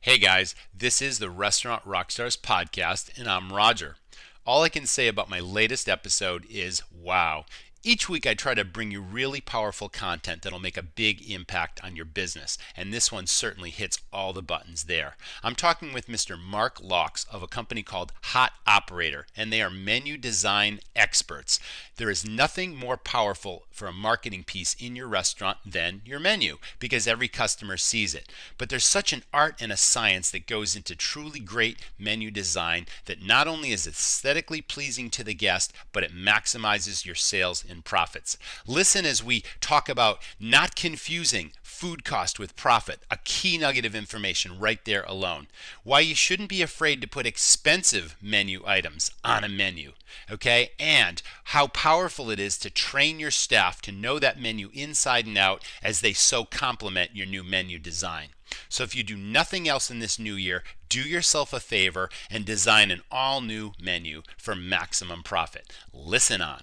Hey guys, this is the Restaurant Rockstars podcast, and I'm Roger. All I can say about my latest episode is wow. Each week I try to bring you really powerful content that'll make a big impact on your business, and this one certainly hits all the buttons there. I'm talking with Mr. Mark Laux of a company called Hot Operator, and they are menu design experts. There is nothing more powerful for a marketing piece in your restaurant than your menu, because every customer sees it. But there's such an art and a science that goes into truly great menu design that not only is aesthetically pleasing to the guest, but it maximizes your sales and profits. Listen as we talk about not confusing food cost with profit, a key nugget of information right there alone. Why you shouldn't be afraid to put expensive menu items on a menu, okay? And how powerful it is to train your staff to know that menu inside and out as they so complement your new menu design. So if you do nothing else in this new year, do yourself a favor and design an all-new menu for maximum profit. Listen on.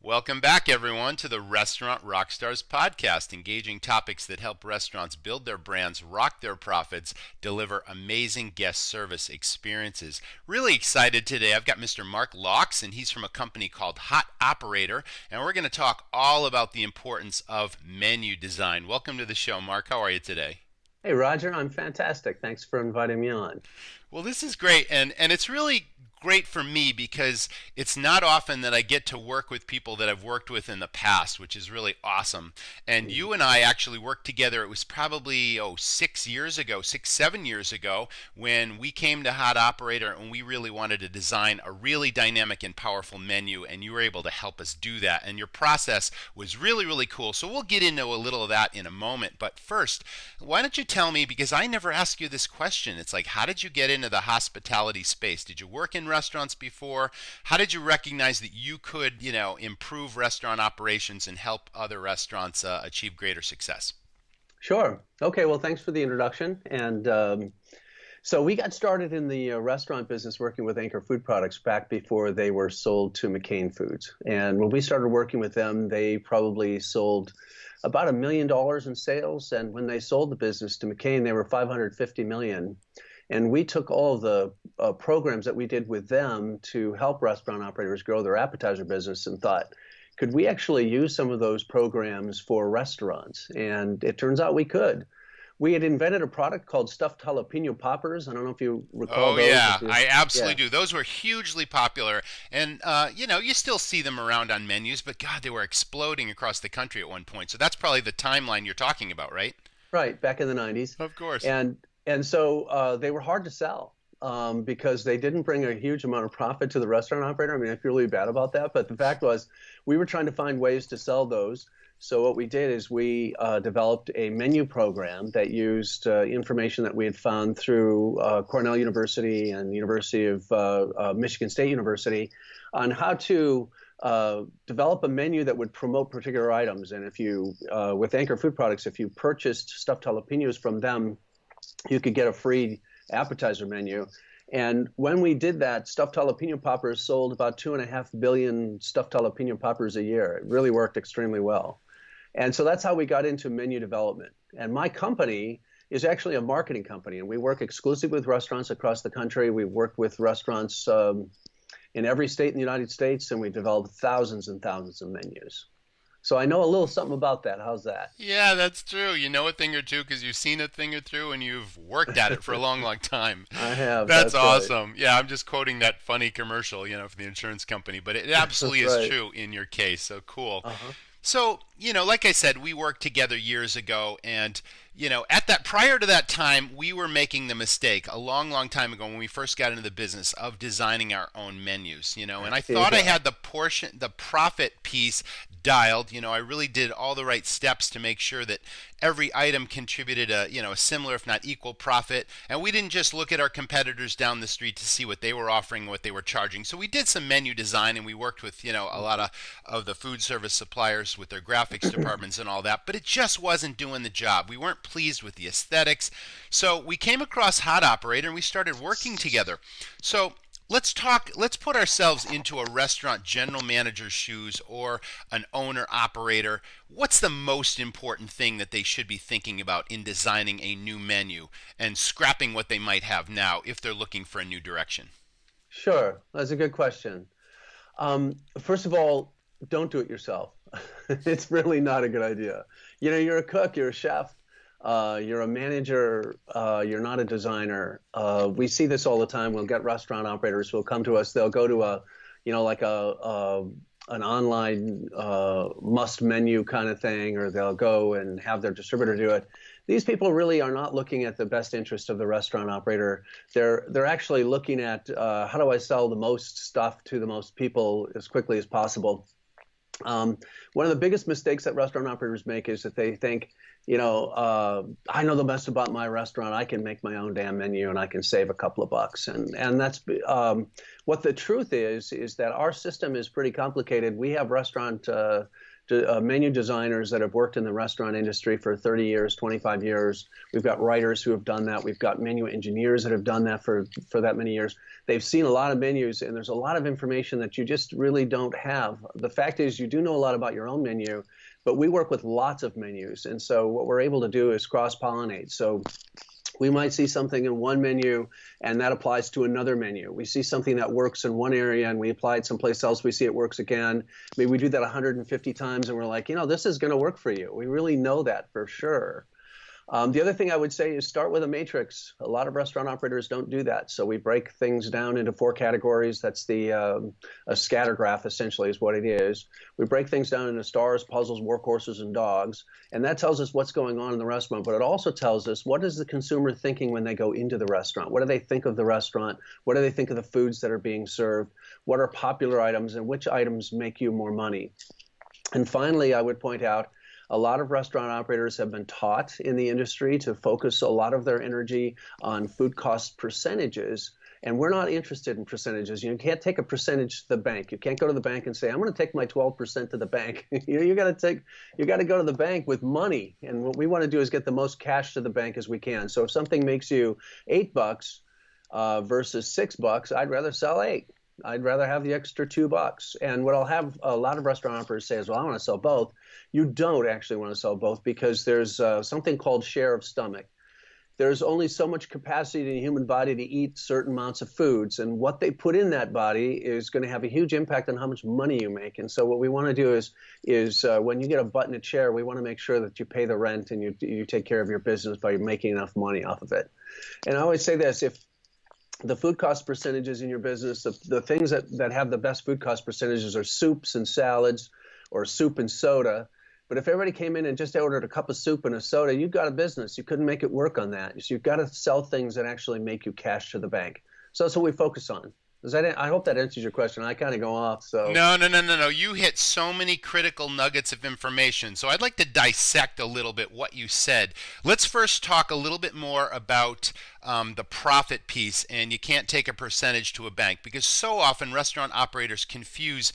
Welcome back, everyone, to the Restaurant Rockstars podcast, engaging topics that help restaurants build their brands, rock their profits, deliver amazing guest service experiences. Really excited today. I've got Mr. Mark Laux, and he's from a company called Hot Operator, and we're going to talk all about the importance of menu design. Welcome to the show, Mark. How are you today? Hey, Roger, I'm fantastic. Thanks for inviting me on. Well, this is great, and it's really great for me because it's not often that I get to work with people that I've worked with in the past, which is really awesome. And you and I actually worked together. It was probably 6 years ago, 7 years ago, when we came to Hot Operator and we really wanted to design a really dynamic and powerful menu, and you were able to help us do that. And your process was really, really cool. So we'll get into a little of that in a moment. But first, why don't you tell me, because I never ask you this question. It's like, how did you get into the hospitality space? Did you work in restaurants before? How did you recognize that you could, improve restaurant operations and help other restaurants achieve greater success? Sure. Okay, well, thanks for the introduction. And so we got started in the restaurant business working with Anchor Food Products back before they were sold to McCain Foods. And when we started working with them, they probably sold about $1 million in sales. And when they sold the business to McCain, they were $550 million. And we took all of the programs that we did with them to help restaurant operators grow their appetizer business and thought, could we actually use some of those programs for restaurants? And it turns out we could. We had invented a product called stuffed jalapeno poppers. I don't know if you recall Oh those. yeah, I Yeah. absolutely do. Those were hugely popular, and you still see them around on menus, but God, they were exploding across the country at one point. So that's probably the timeline you're talking about, right? Right, back in the 90s. Of course. And so they were hard to sell because they didn't bring a huge amount of profit to the restaurant operator. I mean, I feel really bad about that. But the fact was, we were trying to find ways to sell those. So what we did is we developed a menu program that used information that we had found through Cornell University and the University of Michigan State University on how to develop a menu that would promote particular items. And if you, with Anchor Food Products, if you purchased stuffed jalapenos from them, you could get a free appetizer menu. And when we did that, stuffed jalapeno poppers sold about 2.5 billion stuffed jalapeno poppers a year. It really worked extremely well. And so that's how we got into menu development. And my company is actually a marketing company, and we work exclusively with restaurants across the country. We work with restaurants in every state in the United States, and we developed thousands and thousands of menus. So I know a little something about that. How's that? Yeah, that's true. You know a thing or two because you've seen a thing or two and you've worked at it for a long, long time. I have. That's That's right. awesome. Yeah, I'm just quoting that funny commercial, for the insurance company, but it absolutely That's is right. true in your case. So cool. Uh-huh. So, like I said, we worked together years ago, and prior to that time, we were making the mistake a long, long time ago when we first got into the business of designing our own menus, and I There you thought I go. had the profit piece dialed. I really did all the right steps to make sure that every item contributed a similar, if not equal, profit. And we didn't just look at our competitors down the street to see what they were offering, what they were charging. So we did some menu design, and we worked with a lot of the food service suppliers with their graphics departments and all that. But it just wasn't doing the job. We weren't pleased with the aesthetics. So we came across Hot Operator, and we started working together. So let's put ourselves into a restaurant general manager's shoes or an owner operator. What's the most important thing that they should be thinking about in designing a new menu and scrapping what they might have now if they're looking for a new direction? Sure, that's a good question. First of all, don't do it yourself. It's really not a good idea. You know, you're a cook, you're a chef, you're a manager, you're not a designer. We see this all the time. We'll get restaurant operators who will come to us. They'll go to a, you know, like an online must menu kind of thing, or they'll go and have their distributor do it. These people really are not looking at the best interest of the restaurant operator. They're actually looking at how do I sell the most stuff to the most people as quickly as possible. One of the biggest mistakes that restaurant operators make is that they think, you know, I know the best about my restaurant. I can make my own damn menu and I can save a couple of bucks. And that's what the truth is that our system is pretty complicated. We have restaurant menu designers that have worked in the restaurant industry for 30 years, 25 years. We've got writers who have done that. We've got menu engineers that have done that for that many years. They've seen a lot of menus, and there's a lot of information that you just really don't have. The fact is you do know a lot about your own menu, but we work with lots of menus. And so what we're able to do is cross-pollinate. So we might see something in one menu and that applies to another menu. We see something that works in one area and we apply it someplace else. We see it works again. Maybe we do that 150 times and we're like, you know, this is going to work for you. We really know that for sure. The other thing I would say is start with a matrix. A lot of restaurant operators don't do that. So we break things down into 4 categories. That's a scatter graph, essentially, is what it is. We break things down into stars, puzzles, workhorses, and dogs. And that tells us what's going on in the restaurant. But it also tells us what is the consumer thinking when they go into the restaurant? What do they think of the restaurant? What do they think of the foods that are being served? What are popular items and which items make you more money? And finally, I would point out, a lot of restaurant operators have been taught in the industry to focus a lot of their energy on food cost percentages, and we're not interested in percentages. You can't take a percentage to the bank. You can't go to the bank and say, I'm going to take my 12% to the bank. You got to go to the bank with money, and what we want to do is get the most cash to the bank as we can. So if something makes you $8 versus $6, I'd rather sell 8. I'd rather have the extra $2. And what I'll have a lot of restaurant operators say is, well, I want to sell both. You don't actually want to sell both because there's something called share of stomach. There's only so much capacity in the human body to eat certain amounts of foods. And what they put in that body is going to have a huge impact on how much money you make. And so what we want to do is when you get a butt in a chair, we want to make sure that you pay the rent and you take care of your business by making enough money off of it. And I always say this, if the food cost percentages in your business, the things that have the best food cost percentages are soups and salads or soup and soda. But if everybody came in and just ordered a cup of soup and a soda, you've got a business. You couldn't make it work on that. So you've got to sell things that actually make you cash to the bank. So that's what we focus on. I hope that answers your question. I kind of go off. So No. You hit so many critical nuggets of information. So I'd like to dissect a little bit what you said. Let's first talk a little bit more about the profit piece, and you can't take a percentage to a bank because so often restaurant operators confuse,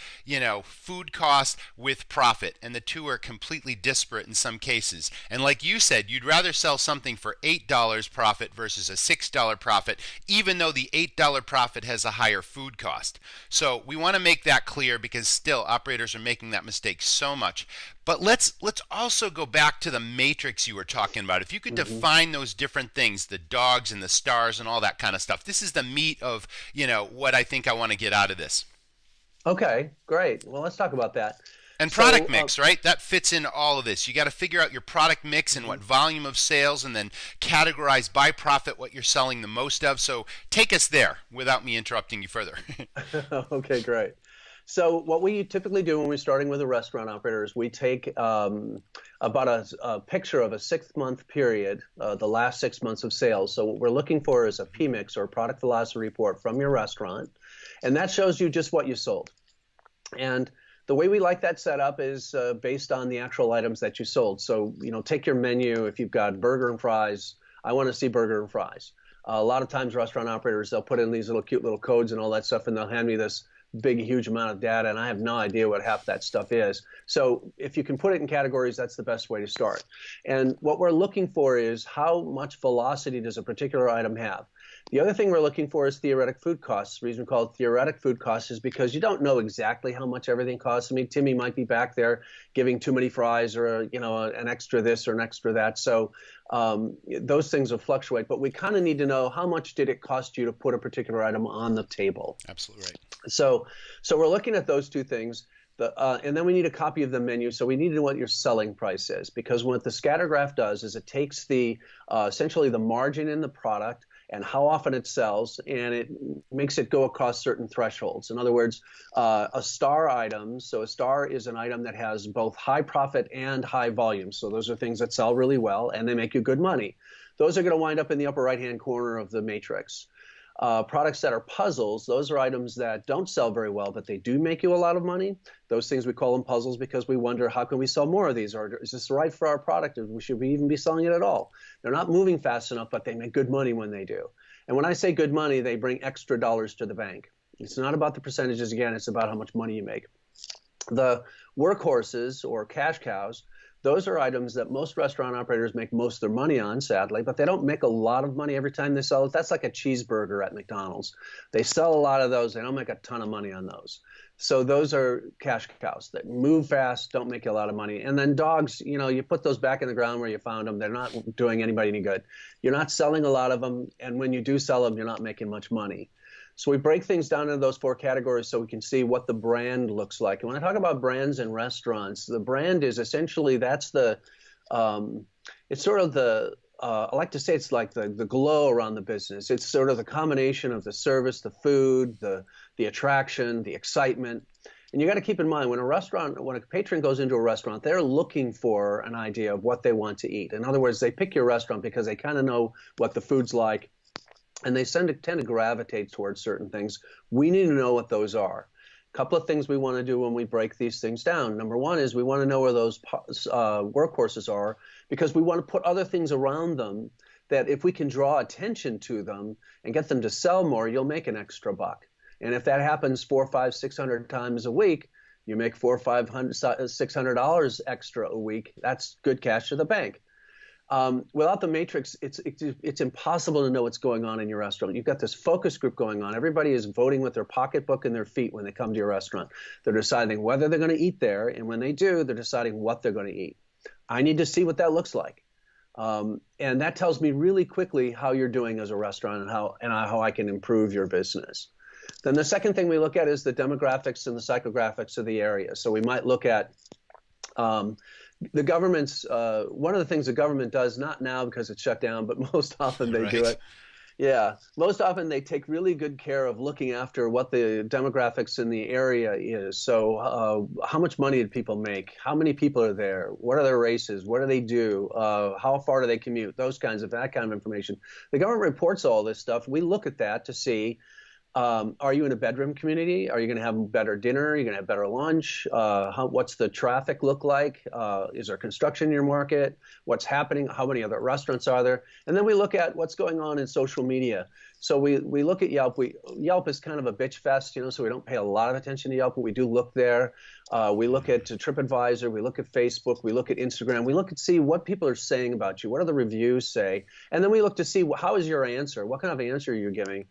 food cost with profit, and the two are completely disparate in some cases. And like you said, you'd rather sell something for $8 profit versus a $6 profit, even though the $8 profit has a higher food cost. So we want to make that clear because still operators are making that mistake so much. But let's also go back to the matrix you were talking about. If you could define those different things, the dogs and the stars and all that kind of stuff. This is the meat of, what I think I want to get out of this. Okay, great. Well, let's talk about that. And product mix, right? That fits into all of this. You got to figure out your product mix and what volume of sales, and then categorize by profit what you're selling the most of. So take us there without me interrupting you further. Okay, great. So what we typically do when we're starting with a restaurant operator is we take about a picture of a 6-month period, the last 6 months of sales. So what we're looking for is a PMIX or a product velocity report from your restaurant, and that shows you just what you sold. And the way we like that set up is based on the actual items that you sold. So, take your menu. If you've got burger and fries, I want to see burger and fries. A lot of times restaurant operators, they'll put in these cute little codes and all that stuff, and they'll hand me this big, huge amount of data, and I have no idea what half that stuff is. So if you can put it in categories, that's the best way to start. And what we're looking for is how much velocity does a particular item have? The other thing we're looking for is theoretic food costs. The reason we call it theoretic food costs is because you don't know exactly how much everything costs. I mean, Timmy might be back there giving too many fries or an extra this or an extra that. So those things will fluctuate. But we kind of need to know how much did it cost you to put a particular item on the table. Absolutely right. So we're looking at those two things. And then we need a copy of the menu. So we need to know what your selling price is, because what the scatter graph does is it takes the essentially the margin in the product and how often it sells, and it makes it go across certain thresholds. In other words, a star item, so a star is an item that has both high profit and high volume. So those are things that sell really well, and they make you good money. Those are going to wind up in the upper right-hand corner of the matrix. Products that are puzzles, those are items that don't sell very well, but they do make you a lot of money. Those things, we call them puzzles because we wonder, how can we sell more of these? Or is this right for our product? Or should we even be selling it at all? They're not moving fast enough, but they make good money when they do. And when I say good money, they bring extra dollars to the bank. It's not about the percentages again, it's about how much money you make. The workhorses or cash cows, those are items that most restaurant operators make most of their money on, sadly, but they don't make a lot of money every time they sell it. That's like a cheeseburger at McDonald's. They sell a lot of those. They don't make a ton of money on those. So those are cash cows that move fast, don't make you a lot of money. And then dogs, you put those back in the ground where you found them. They're not doing anybody any good. You're not selling a lot of them, and when you do sell them, you're not making much money. So we break things down into those four categories so we can see what the brand looks like. And when I talk about brands in restaurants, the brand is essentially, it's sort of the, I like to say it's like the glow around the business. It's sort of the combination of the service, the food, the attraction, the excitement. And you got to keep in mind, when a patron goes into a restaurant, they're looking for an idea of what they want to eat. In other words, they pick your restaurant because they kind of know what the food's like, and they tend to gravitate towards certain things. We need to know what those are. A couple of things we want to do when we break these things down. Number one is we want to know where those workhorses are, because we want to put other things around them that if we can draw attention to them and get them to sell more, you'll make an extra buck. And if that happens 400, 500, 600 times a week, you make $400, $500, $600 extra a week. That's good cash to the bank. Without the matrix, it's impossible to know what's going on in your restaurant. You've got this focus group going on. Everybody is voting with their pocketbook and their feet when they come to your restaurant. They're deciding whether they're going to eat there, and when they do, they're deciding what they're going to eat. I need to see what that looks like. And that tells me really quickly how you're doing as a restaurant and how I can improve your business. Then the second thing we look at is the demographics and the psychographics of the area. So we might look at the government's one of the things the government does, not now because it's shut down, but most often they do it. Yeah, most often they take really good care of looking after what the demographics in the area is. So how much money do people make? How many people are there? What are their races? What do they do? How far do they commute? That kind of information. The government reports all this stuff. We look at that to see, are you in a bedroom community? Are you going to have better dinner? Are you going to have better lunch? What's the traffic look like? Is there construction in your market? What's happening? How many other restaurants are there? And then we look at what's going on in social media. So we look at Yelp. Yelp is kind of a bitch fest, so we don't pay a lot of attention to Yelp, but we do look there. We look at TripAdvisor. We look at Facebook. We look at Instagram. We look at see what people are saying about you. What do the reviews say? And then we look to see how is your answer? What kind of answer are you giving?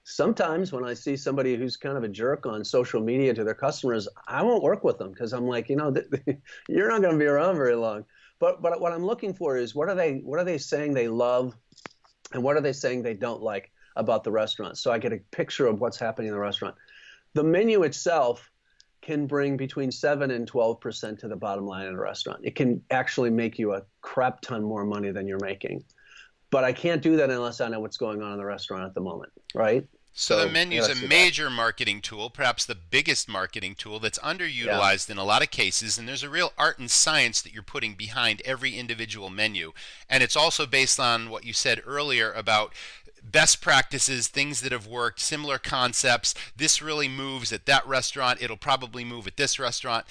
Sometimes when I see somebody who's kind of a jerk on social media to their customers, I won't work with them because I'm like, you're not going to be around very long. But what I'm looking for is what are they saying they love, and what are they saying they don't like about the restaurant? So I get a picture of what's happening in the restaurant. The menu itself can bring between 7 and 12% to the bottom line in a restaurant. It can actually make you a crap ton more money than you're making. But I can't do that unless I know what's going on in the restaurant at the moment, right? So the menu is a major marketing tool, perhaps the biggest marketing tool that's underutilized in a lot of cases, and there's a real art and science that you're putting behind every individual menu. And it's also based on what you said earlier about best practices, things that have worked, similar concepts. This really moves at that restaurant. It'll probably move at this restaurant.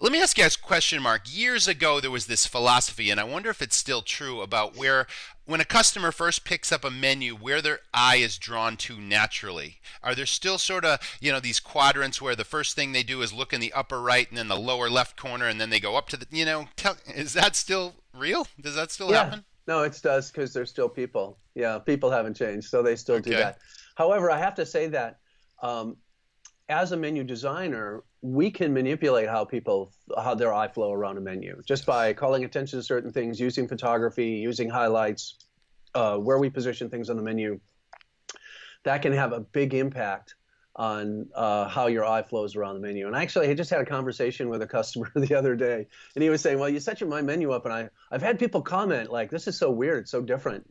Let me ask you a question, Mark. Years ago, there was this philosophy, and I wonder if it's still true, about where when a customer first picks up a menu, where their eye is drawn to naturally. Are there still sort of, these quadrants where the first thing they do is look in the upper right and then the lower left corner, and then they go up to is that still real? Does that still Yeah, happen? no, it does because they're still people. Yeah, people haven't changed, so they still do Okay. that. However, I have to say that um, as a menu designer, we can manipulate how their eye flow around a menu just by calling attention to certain things, using photography, using highlights, where we position things on the menu. That can have a big impact on how your eye flows around the menu. And actually, I just had a conversation with a customer the other day, and he was saying, "Well, you set my menu up, and I've had people comment like, this is so weird, it's so different.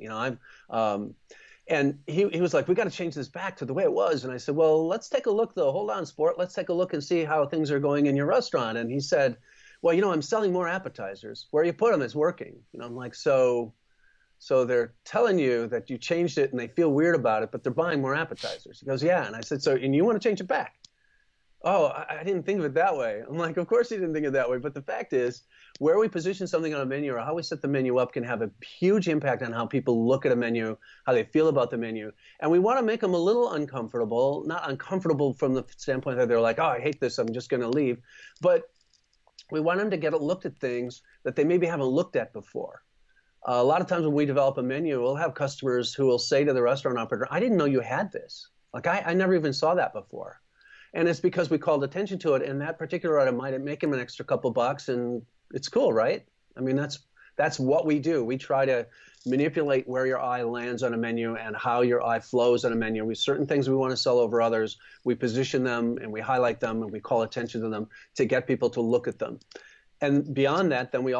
And he was like, we got to change this back to the way it was." And I said, well, let's take a look though. Hold on, sport. Let's take a look and see how things are going in your restaurant. And he said, well, I'm selling more appetizers. Where you put them is working. I'm like, so they're telling you that you changed it and they feel weird about it, but they're buying more appetizers. He goes, yeah. And I said, and you want to change it back? Oh, I didn't think of it that way. I'm like, of course you didn't think of it that way. But the fact is, where we position something on a menu or how we set the menu up can have a huge impact on how people look at a menu, how they feel about the menu. And we want to make them a little uncomfortable, not uncomfortable from the standpoint that they're like, oh, I hate this, I'm just going to leave. But we want them to get a look at things that they maybe haven't looked at before. A lot of times when we develop a menu, we'll have customers who will say to the restaurant operator, I didn't know you had this. Like, I never even saw that before. And it's because we called attention to it, and that particular item might make him an extra couple bucks, and it's cool, right? I mean, that's what we do. We try to manipulate where your eye lands on a menu and how your eye flows on a menu. We certain things we want to sell over others. We position them and we highlight them and we call attention to them to get people to look at them. And beyond that, then we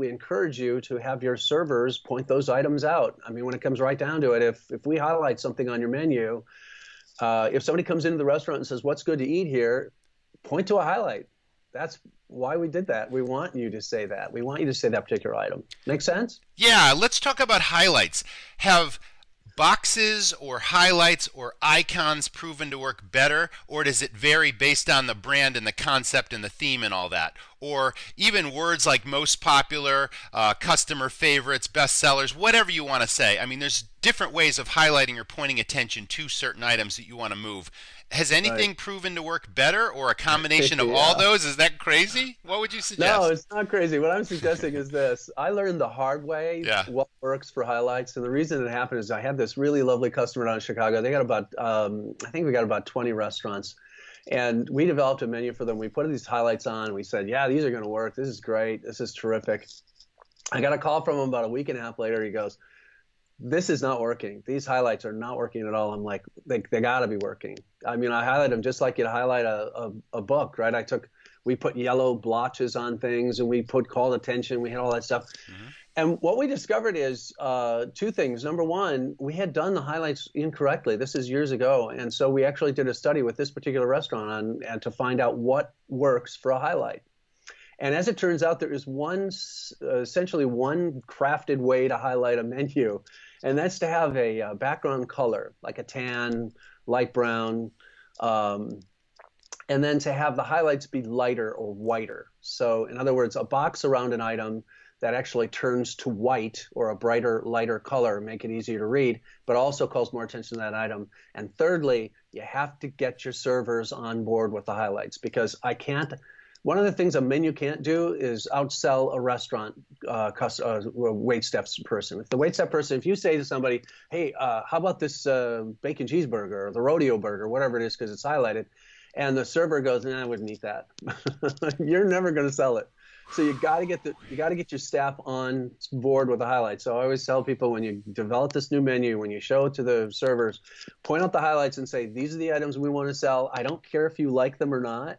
encourage you to have your servers point those items out. I mean, when it comes right down to it, if we highlight something on your menu, if somebody comes into the restaurant and says, what's good to eat here, point to a highlight. That's why we did that. We want you to say that. We want you to say that particular item. Make sense? Yeah, let's talk about highlights. Have boxes or highlights or icons proven to work better, or does it vary based on the brand and the concept and the theme and all that? Or even words like most popular, customer favorites, best sellers, whatever you want to say. I mean, there's different ways of highlighting or pointing attention to certain items that you want to move. Has Right. anything proven to work better, or a combination of all Yeah. those? Is that crazy? What would you No, suggest? it's not crazy. What I'm suggesting is this. I learned the hard way Yeah. what works for highlights. And the reason it happened is I had this really lovely customer down in Chicago. They got about, I think we got about 20 restaurants. And we developed a menu for them. We put these highlights on. We said, yeah, these are going to work. This is great. This is terrific. I got a call from him about a week and a half later. He goes, this is not working. These highlights are not working at all. I'm like, they got to be working. I mean, I highlight them just like you'd highlight a book, right? We put yellow blotches on things and we put call attention. We had all that stuff. Hmm. And what we discovered is two things. Number one, we had done the highlights incorrectly. This is years ago. And so we actually did a study with this particular restaurant and to find out what works for a highlight. And as it turns out, there is essentially one crafted way to highlight a menu, and that's to have a background color, like a tan, light brown, um, and then to have the highlights be lighter or whiter. So in other words, a box around an item that actually turns to white or a brighter, lighter color, make it easier to read, but also calls more attention to that item. And thirdly, you have to get your servers on board with the highlights because one of the things a menu can't do is outsell a restaurant wait staff person. If the wait staff person, if you say to somebody, hey, how about this bacon cheeseburger or the rodeo burger, whatever it is, because it's highlighted, and the server goes, nah, I wouldn't eat that. You're never going to sell it. So you got to get your staff on board with the highlights. So I always tell people when you develop this new menu, when you show it to the servers, point out the highlights and say, these are the items we want to sell. I don't care if you like them or not.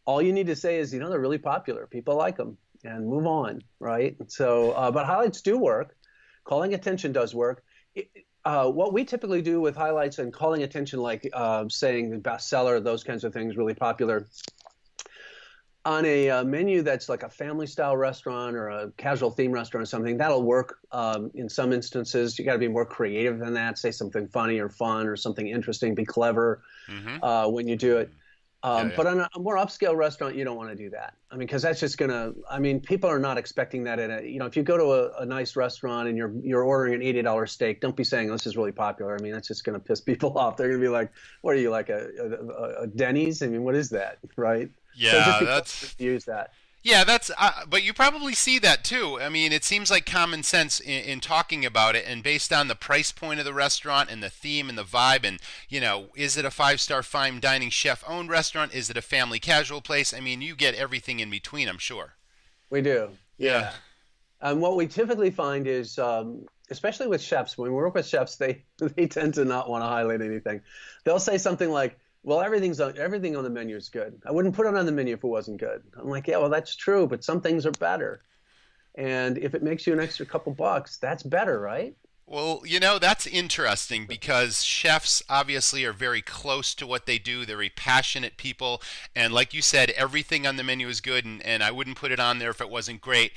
All you need to say is, they're really popular. People like them, and move on, right? So, but highlights do work. Calling attention does work. What we typically do with highlights and calling attention, like saying the bestseller, those kinds of things, really popular, on a menu that's like a family style restaurant or a casual theme restaurant or something, that'll work in some instances. You got to be more creative than that. Say something funny or fun or something interesting. Be clever Hmm. when you do it. Yeah, yeah. But on a more upscale restaurant, you don't want to do that. I mean, because that's just gonna. I mean, people are not expecting that in a. If you go to a nice restaurant and you're ordering an $80 steak, don't be saying, "Oh, this is really popular." I mean, that's just gonna piss people off. They're gonna be like, "What are you like a Denny's? I mean, what is that, right?" So just Yeah, be careful that's to use that. yeah, that's. But you probably see that too. I mean, it seems like common sense in talking about it, and based on the price point of the restaurant and the theme and the vibe, and is it a five-star fine dining chef-owned restaurant? Is it a family casual place? I mean, you get everything in between, I'm sure. We do, Yeah. yeah. And what we typically find is, especially with chefs, when we work with chefs, they they tend to not want to highlight anything. They'll say something like, "Well, everything on the menu is good. I wouldn't put it on the menu if it wasn't good." I'm like, "Yeah, well, that's true, but some things are better. And if it makes you an extra couple bucks, that's better, right?" Well, that's interesting because chefs obviously are very close to what they do. They're very passionate people. And like you said, everything on the menu is good, and I wouldn't put it on there if it wasn't great.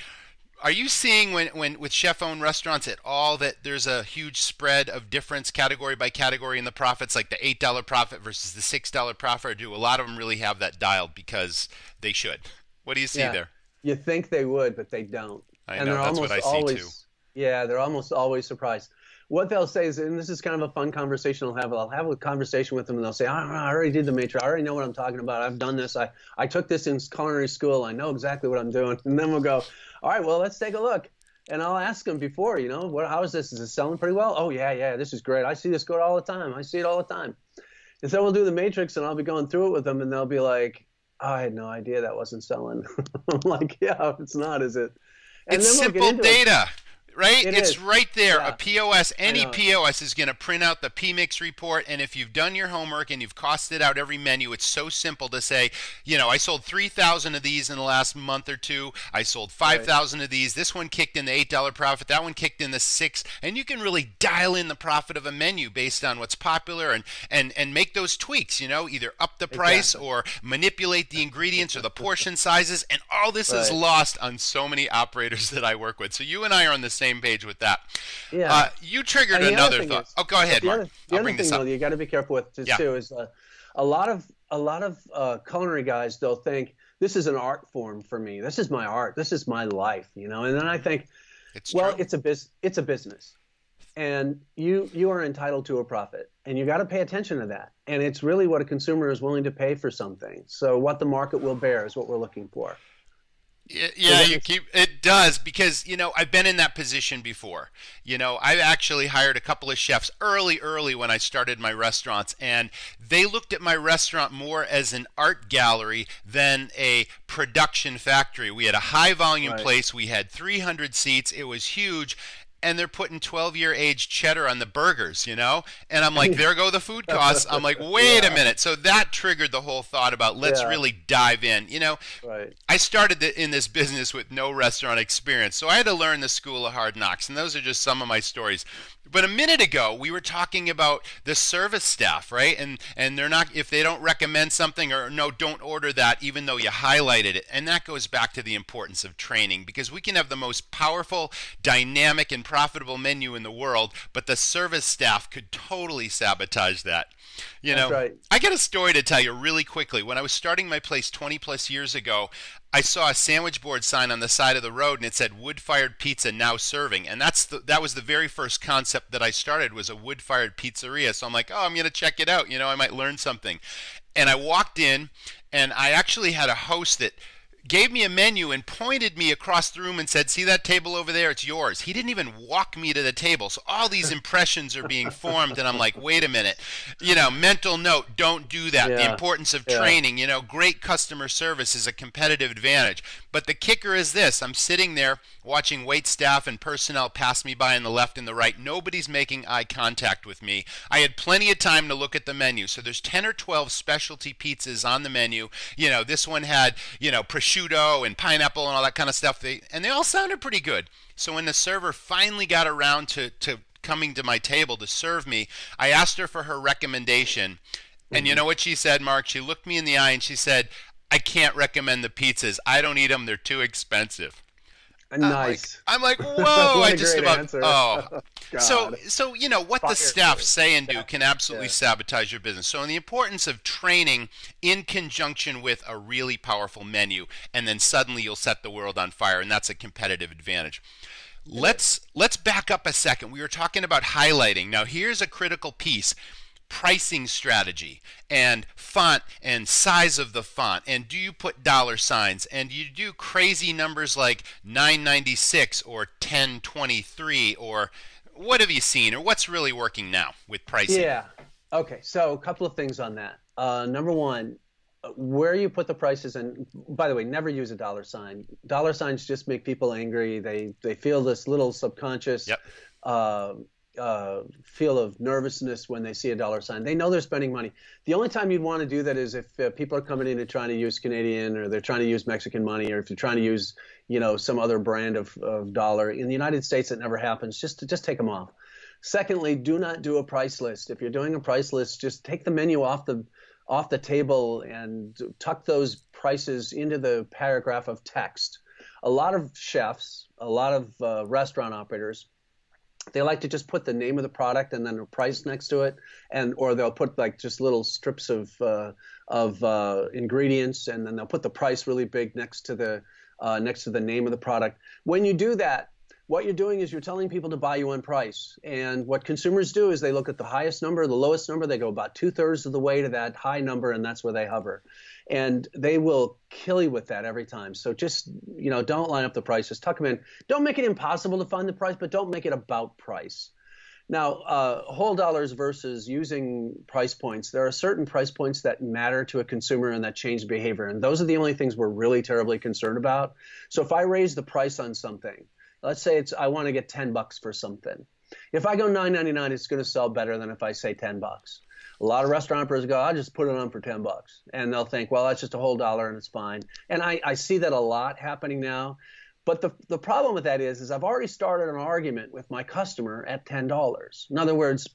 Are you seeing when with chef-owned restaurants at all that there's a huge spread of difference category by category in the profits, like the $8 profit versus the $6 profit? Or do a lot of them really have that dialed because they should? What do you see Yeah. there? You think they would, but they don't. I And know they're that's what almost I see too. always, yeah, they're almost always surprised. What they'll say is, and this is kind of a fun conversation I'll have a conversation with them and they'll say, I already did the matrix. I already know what I'm talking about. I've done this. I took this in culinary school. I know exactly what I'm doing. And then we'll go, all right, well, let's take a look. And I'll ask them before, how is this? Is it selling pretty well? Oh, yeah, yeah, this is great. I see this go all the time. I see it all the time. And so we'll do the matrix and I'll be going through it with them and they'll be like, oh, I had no idea that wasn't selling. I'm like, yeah, it's not, is it? And It's then we'll get simple into it. data, right? It It's is. right there. A Yeah, POS, I any know. POS is going to print out the PMix report. And if you've done your homework and you've costed out every menu, it's so simple to say, I sold 3,000 of these in the last month or two. I sold Right. 5,000 of these. This one kicked in the $8 profit. That one kicked in the six. And you can really dial in the profit of a menu based on what's popular and make those tweaks, either up the price Exactly. or manipulate the ingredients or the portion sizes. And all this is Right. lost on so many operators that I work with. So you and I are on the same page with that. Yeah. You triggered And the other another thing thought. is, Oh, go ahead, the Mark. other the I'll other bring thing this though up. that you got to be careful with Yeah, too is a lot of culinary guys they'll think this is an art form for me. This is my art. This is my life. And then I think, it's well, true. it's a business, and you are entitled to a profit, and you got to pay attention to that. And it's really what a consumer is willing to pay for something. So what the market will bear is what we're looking for. Does Yeah, that you make keep it does because I've been in that position before. I've actually hired a couple of chefs early when I started my restaurants, and they looked at my restaurant more as an art gallery than a production factory. We had a high volume right? place. We had 300 seats. It was huge. And they're putting 12-year aged cheddar on the burgers. And I'm like, there go the food costs. I'm like, wait a Yeah, minute. So that triggered the whole thought about let's yeah, really dive in. right. I started in this business with no restaurant experience, so I had to learn the school of hard knocks, and those are just some of my stories. But a minute ago, we were talking about the service staff, right? And they're not if they don't recommend something or no, don't order that, even though you highlighted it. And that goes back to the importance of training because we can have the most powerful, dynamic, and profitable menu in the world, but the service staff could totally sabotage that. You That's know, right. I got a story to tell you really quickly. When I was starting my place 20 plus years ago, I saw a sandwich board sign on the side of the road and it said wood-fired pizza now serving. And that was the very first concept that I started was a wood-fired pizzeria. So I'm like, "Oh, I'm going to check it out. I might learn something." And I walked in and I actually had a host that gave me a menu and pointed me across the room and said, "See that table over there? It's yours." He didn't even walk me to the table. So all these impressions are being formed and I'm like, "Wait a minute." Mental note, don't do that. The Yeah, importance of yeah. training, great customer service is a competitive advantage. But the kicker is this, I'm sitting there watching wait staff and personnel pass me by on the left and the right. Nobody's making eye contact with me. I had plenty of time to look at the menu. So there's 10 or 12 specialty pizzas on the menu. This one had, prosciutto and pineapple and all that kind of stuff. And they all sounded pretty good. So when the server finally got around to coming to my table to serve me, I asked her for her recommendation. And you Hmm. know what she said, Mark? She looked me in the eye and she said, "I can't recommend the pizzas. I don't eat them. They're too expensive." Nice. I'm like, whoa! What I a just great about answer. oh. So God. so you know what the staff Fire. say and do Yeah. can absolutely Yeah. sabotage your business. So in the importance of training in conjunction with a really powerful menu, and then suddenly you'll set the world on fire, and that's a competitive advantage. It is. Let's back up a second. We were talking about highlighting. Now here's a critical piece: pricing strategy and font and size of the font, and do you put dollar signs, and do you do crazy numbers like 996 or 1023, or what have you seen, or what's really working now with pricing? Yeah. Okay. So a couple of things on that. Number one, where you put the prices, and by the way, never use a dollar sign. Dollar signs just make people angry. They feel this little subconscious Yep. uh, feel of nervousness when they see a dollar sign. They know they're spending money. The only time you'd want to do that is if people are coming in and trying to use Canadian, or they're trying to use Mexican money, or if you're trying to use, some other brand of dollar. In the United States, it never happens. Just take them off. Secondly, do not do a price list. If you're doing a price list, just take the menu off the table and tuck those prices into the paragraph of text. A lot of chefs, a lot of restaurant operators, they like to just put the name of the product and then a price next to it, or they'll put like just little strips of ingredients, and then they'll put the price really big next to the name of the product. When you do that, what you're doing is you're telling people to buy you on price. And what consumers do is they look at the highest number, the lowest number, they go about 2/3 of the way to that high number, and that's where they hover. And they will kill you with that every time. So just, don't line up the prices, tuck them in. Don't make it impossible to find the price, but don't make it about price. Now, whole dollars versus using price points. There are certain price points that matter to a consumer and that change behavior. And those are the only things we're really terribly concerned about. So if I raise the price on something, let's say I want to get $10 for something. If I go $9.99, it's going to sell better than if I say $10. A lot of restaurant operators go, I'll just put it on for $10. And they'll think, well, that's just a whole dollar and it's fine. And I see that a lot happening now. But the problem with that is I've already started an argument with my customer at $10. In other words,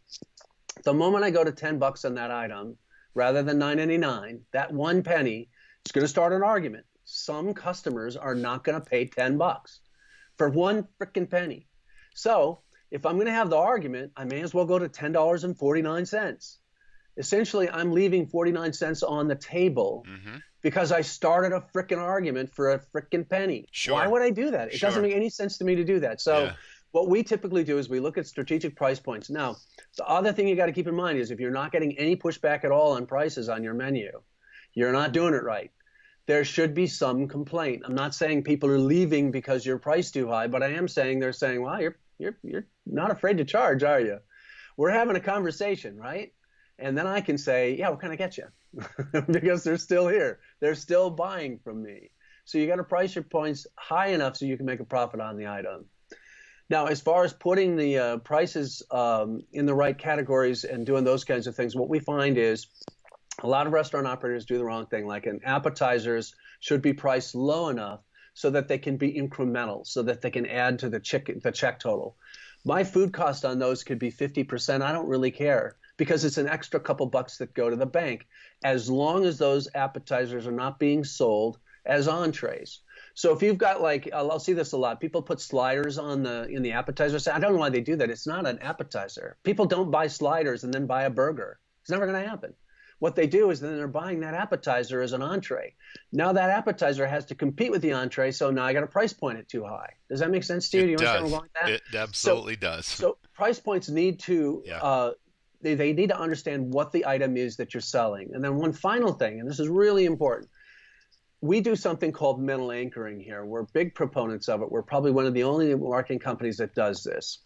the moment I go to $10 on that item, rather than $9.99, that one penny is going to start an argument. Some customers are not going to pay $10 for one freaking penny. So if I'm going to have the argument, I may as well go to $10.49. Essentially, I'm leaving 49 cents on the table because I started a freaking argument for a freaking penny. Sure. Why would I do that? It Sure. doesn't make any sense to me to do that. So Yeah. what we typically do is we look at strategic price points. Now, the other thing you got to keep in mind is if you're not getting any pushback at all on prices on your menu, you're not doing it right. There should be some complaint. I'm not saying people are leaving because you're priced too high, but I am saying they're saying, "Well, you're not afraid to charge, are you?" We're having a conversation, right? And then I can say, "Yeah, what can I get you?" Because they're still here. They're still buying from me. So you got to price your points high enough so you can make a profit on the item. Now, as far as putting the prices in the right categories and doing those kinds of things, what we find is a lot of restaurant operators do the wrong thing. Like appetizers should be priced low enough so that they can be incremental, so that they can add to the check total. My food cost on those could be 50%. I don't really care because it's an extra couple bucks that go to the bank, as long as those appetizers are not being sold as entrees. So if you've got I'll see this a lot. People put sliders in the appetizer. I don't know why they do that. It's not an appetizer. People don't buy sliders and then buy a burger. It's never going to happen. What they do is then they're buying that appetizer as an entree. Now that appetizer has to compete with the entree, so now I got a price point it too high. Does that make sense to you? Do you understand where I'm going with that? It absolutely does. So price points need to they need to understand what the item is that you're selling. And then one final thing, and this is really important. We do something called mental anchoring here. We're big proponents of it. We're probably one of the only marketing companies that does this.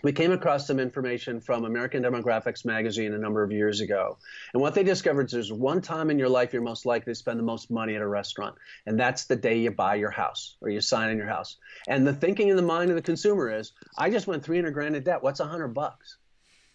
We came across some information from American Demographics magazine a number of years ago. And what they discovered is there's one time in your life you're most likely to spend the most money at a restaurant. And that's the day you buy your house or you sign in your house. And the thinking in the mind of the consumer is, I just went 300 grand in debt. What's $100?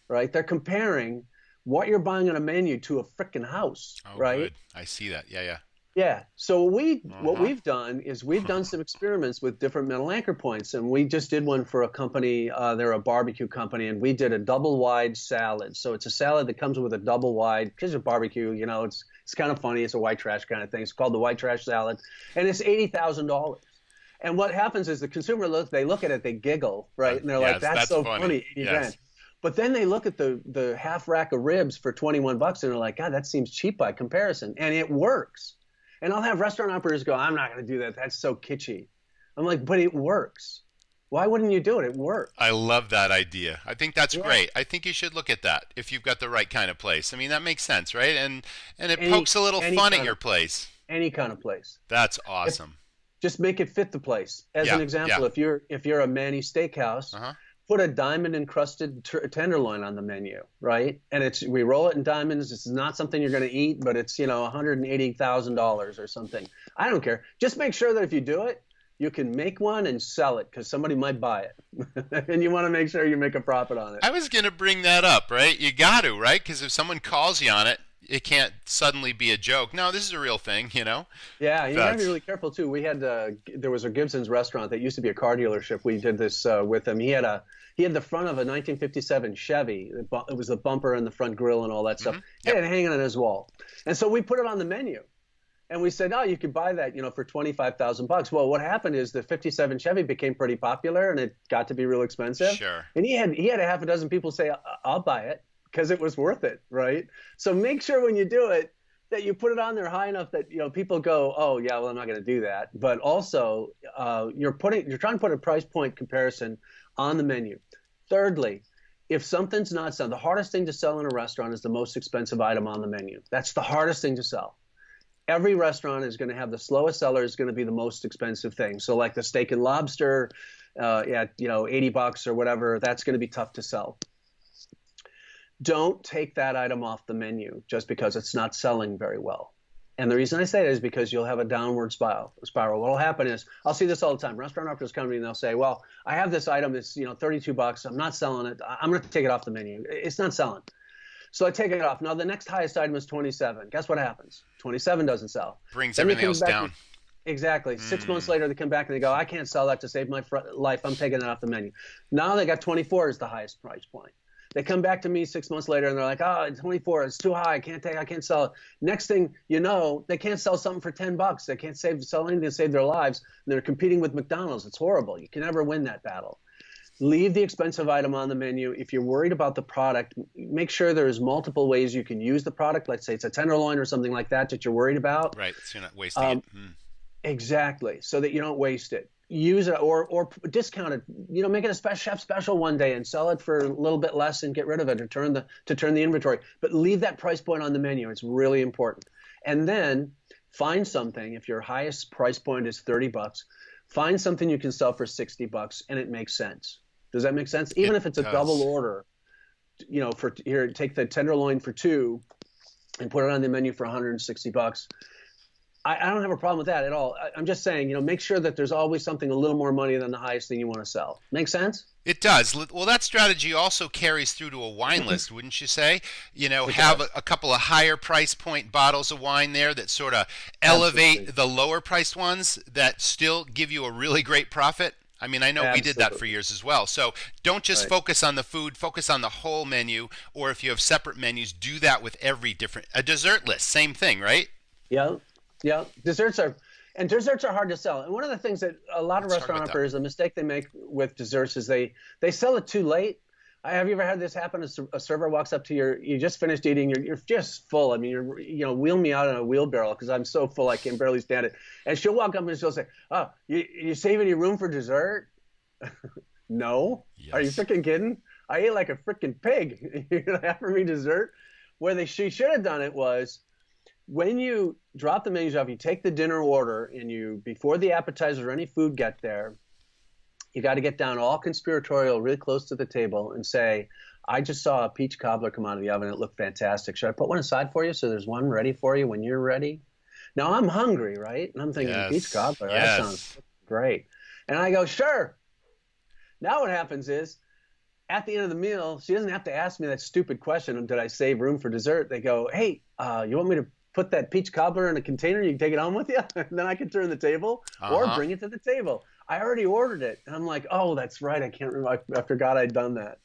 Right? They're comparing what you're buying on a menu to a freaking house. Oh, right? good. I see that. Yeah. Yeah. So what we've done is we've done some experiments with different mental anchor points, and we just did one for a company. They're a barbecue company, and we did a double wide salad. So it's a salad that comes with a double wide because of barbecue. It's kind of funny. It's a white trash kind of thing. It's called the white trash salad, and it's $80,000. And what happens is the consumer they look at it, they giggle, right? And they're like, Yes, that's that's so funny. funny, 80 Yes. grand. But then they look at the half rack of ribs for 21 bucks and they're like, God, that seems cheap by comparison. And it works. And I'll have restaurant operators go, I'm not going to do that. That's so kitschy. I'm like, but it works. Why wouldn't you do it? It works. I love that idea. I think that's Yeah. great. I think you should look at that if you've got the right kind of place. I mean, that makes sense, right? And it Any pokes a little any fun at kind your of place. any kind of place. That's If awesome. just make it fit the place. As Yeah, an yeah. example, if you're a Manny Steakhouse, Uh-huh. put a diamond encrusted tenderloin on the menu, right? And we roll it in diamonds. This is not something you're going to eat, but it's $180,000 or something. I don't care. Just make sure that if you do it, you can make one and sell it because somebody might buy it, and you want to make sure you make a profit on it. I was going to bring that up, right? You got to, right? Because if someone calls you on it, it can't suddenly be a joke. No, this is a real thing, you know? Yeah, you got to be That's really careful too. We had there was a Gibson's restaurant that used to be a car dealership. We did this with him. He had the front of a 1957 Chevy. It was the bumper and the front grille and all that stuff. He Yep. had it hanging on his wall, and so we put it on the menu. And we said, oh, you could buy that, for 25,000 bucks. Well, what happened is the 57 Chevy became pretty popular and it got to be real expensive. Sure. And he had a half a dozen people say, I'll buy it because it was worth it, right? So make sure when you do it that you put it on there high enough that, people go, oh, yeah, well, I'm not going to do that. But also you're trying to put a price point comparison on the menu. Thirdly, if something's not selling, the hardest thing to sell in a restaurant is the most expensive item on the menu. That's the hardest thing to sell. Every restaurant is going to have the slowest seller is going to be the most expensive thing. So like the steak and lobster at 80 bucks or whatever, that's going to be tough to sell. Don't take that item off the menu just because it's not selling very well. And the reason I say that is because you'll have a downward spiral. What will happen is, I'll see this all the time. Restaurant operators come to me and they'll say, well, I have this item that's 32 bucks. I'm not selling it. I'm going to take it off the menu. It's not selling. So I take it off. Now the next highest item is 27. Guess what happens? 27 doesn't sell. Brings Then they everything come else back down. Exactly. 6 months later, they come back and they go, I can't sell that to save my life. I'm taking that off the menu. Now they got 24 as the highest price point. They come back to me 6 months later and they're like, oh, 24, it's too high. I can't sell it. Next thing you know, they can't sell something for 10 bucks. They can't sell anything to save their lives. And they're competing with McDonald's. It's horrible. You can never win that battle. Leave the expensive item on the menu. If you're worried about the product, make sure there's multiple ways you can use the product. Let's say it's a tenderloin or something like that you're worried about. Right, so you're not wasting it. Exactly, so that you don't waste it. Use it or discount it. Make it a chef special one day and sell it for a little bit less and get rid of it to turn the inventory. But leave that price point on the menu. It's really important. And then find something. If your highest price point is 30 bucks, find something you can sell for 60 bucks and it makes sense. Does that make sense? Even if it's a double order, take the tenderloin for two and put it on the menu for 160 bucks. I don't have a problem with that at all. I'm just saying, make sure that there's always something a little more money than the highest thing you want to sell. Make sense? It does. Well, that strategy also carries through to a wine list, wouldn't you say? It Have does. a couple of higher price point bottles of wine there that sort of elevate Absolutely. the lower priced ones that still give you a really great profit. I mean, I know we did that for Absolutely. years as well. So don't just Right. focus on the food, focus on the whole menu. Or if you have separate menus, do that with a dessert list. Same thing, right? Yeah. Yeah. Desserts are hard to sell. And one of the things that a lot of Let's talk restaurant about that. operators, the mistake they make with desserts is they sell it too late. Have you ever had this happen? A server walks up to you just finished eating, you're just full. I mean, wheel me out on a wheelbarrow because I'm so full I can barely stand it. And she'll walk up and she'll say, oh, you save any room for dessert? No. Are you Yes. freaking kidding? I ate like a freaking pig. You're going to offer me dessert? She should have done it was, when you drop the menus off, you take the dinner order and before the appetizer or any food get there, you got to get down all conspiratorial really close to the table and say, I just saw a peach cobbler come out of the oven. It looked fantastic. Should I put one aside for you so there's one ready for you when you're ready? Now I'm hungry, right? And I'm thinking, Yes. peach cobbler, that Yes. sounds great. And I go, sure. Now what happens is, at the end of the meal, she doesn't have to ask me that stupid question, did I save room for dessert? They go, hey, you want me to put that peach cobbler in a container? You can take it home with you? And then I can turn the table or Uh-huh. bring it to the table. I already ordered it. And I'm like, oh, that's right. I can't remember. I forgot I'd done that.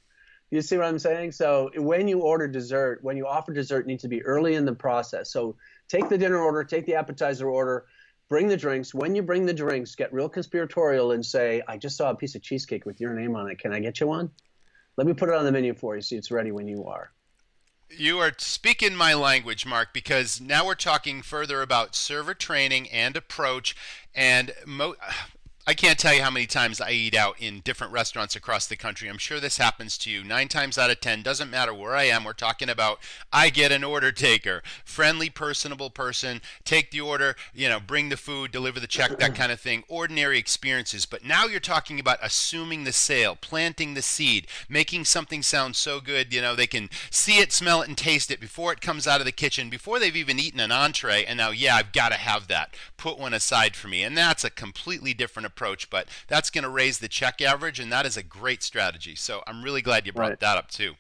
You see what I'm saying? So when you offer dessert, it needs to be early in the process. So take the dinner order, take the appetizer order, bring the drinks. When you bring the drinks, get real conspiratorial and say, I just saw a piece of cheesecake with your name on it. Can I get you one? Let me put it on the menu for you so it's ready when you are. You are speaking my language, Mark, because now we're talking further about server training and approach. And I can't tell you how many times I eat out in different restaurants across the country. I'm sure this happens to you. 9 times out of 10, doesn't matter where I am. We're talking about I get an order taker, friendly, personable person, take the order, bring the food, deliver the check, that kind of thing. Ordinary experiences. But now you're talking about assuming the sale, planting the seed, making something sound so good, they can see it, smell it, and taste it before it comes out of the kitchen, before they've even eaten an entree. And now, I've got to have that. Put one aside for me. And that's a completely different approach, but that's going to raise the check average, and that is a great strategy. So I'm really glad you brought that up too.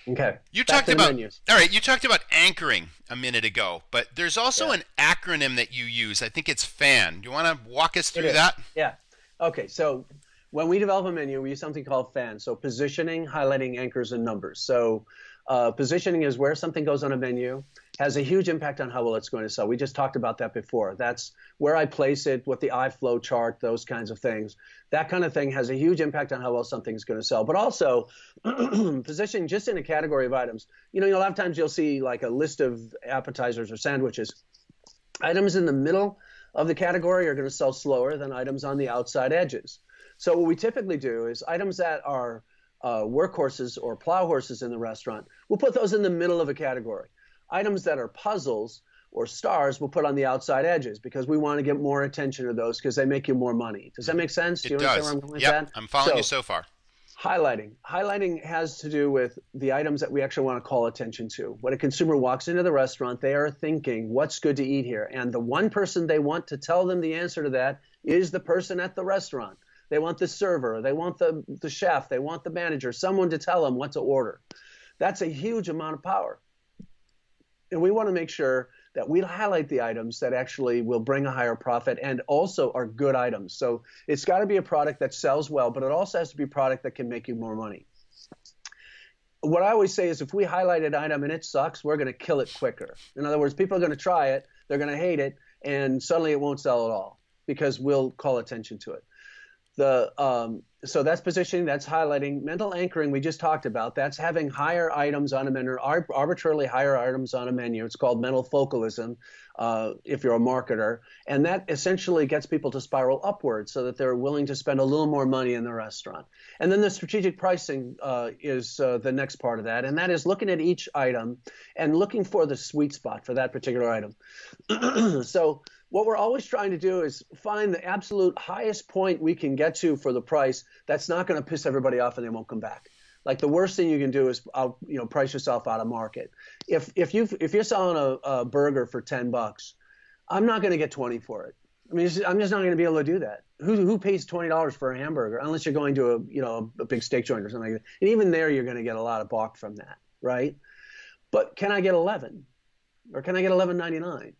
Okay. You talked about you talked about anchoring a minute ago, but there's also an acronym that you use. I think it's FAN. Do you want to walk us through that? Yeah. Okay. So when we develop a menu, we use something called FAN. So positioning, highlighting, anchors, and numbers. So positioning is where something goes on a menu, has a huge impact on how well it's going to sell. We just talked about that before. That's where I place it, what the flow chart, those kinds of things. That kind of thing has a huge impact on how well something's going to sell. But also positioning just in a category of items. A lot of times you'll see like a list of appetizers or sandwiches. Items in the middle of the category are going to sell slower than items on the outside edges. So what we typically do is items that are workhorses or plow horses in the restaurant, we'll put those in the middle of a category. Items that are puzzles or stars we'll put on the outside edges because we want to get more attention to those because they make you more money. Does that make sense? Do you understand where I'm going with that? I'm following you so far. Highlighting. Highlighting has to do with the items that we actually want to call attention to. When a consumer walks into the restaurant, they are thinking, what's good to eat here? And the one person they want to tell them the answer to that is the person at the restaurant. They want the server. They want the chef. They want the manager, someone to tell them what to order. That's a huge amount of power. And we want to make sure that we highlight the items that actually will bring a higher profit and also are good items. So it's got to be a product that sells well, but it also has to be a product that can make you more money. What I always say is if we highlight an item and it sucks, we're going to kill it quicker. In other words, people are going to try it, they're going to hate it, and suddenly it won't sell at all because we'll call attention to it. So that's positioning, that's highlighting. Mental anchoring, we just talked about. That's having higher items on a menu, arbitrarily higher items on a menu. It's called mental focalism if you're a marketer. And that essentially gets people to spiral upwards so that they're willing to spend a little more money in the restaurant. And then the strategic pricing is the next part of that. And that is looking at each item and looking for the sweet spot for that particular item. So what we're always trying to do is find the absolute highest point we can get to for the price that's not going to piss everybody off and they won't come back. Like the worst thing you can do is price yourself out of market. If you're selling a burger for $10, I'm not going to get 20 for it. I mean, I'm just not going to be able to do that. Who pays $20 for a hamburger unless you're going to a big steak joint or something like that? And even there, you're going to get a lot of balk from that, right? But can I get 11, or can I get $11.99?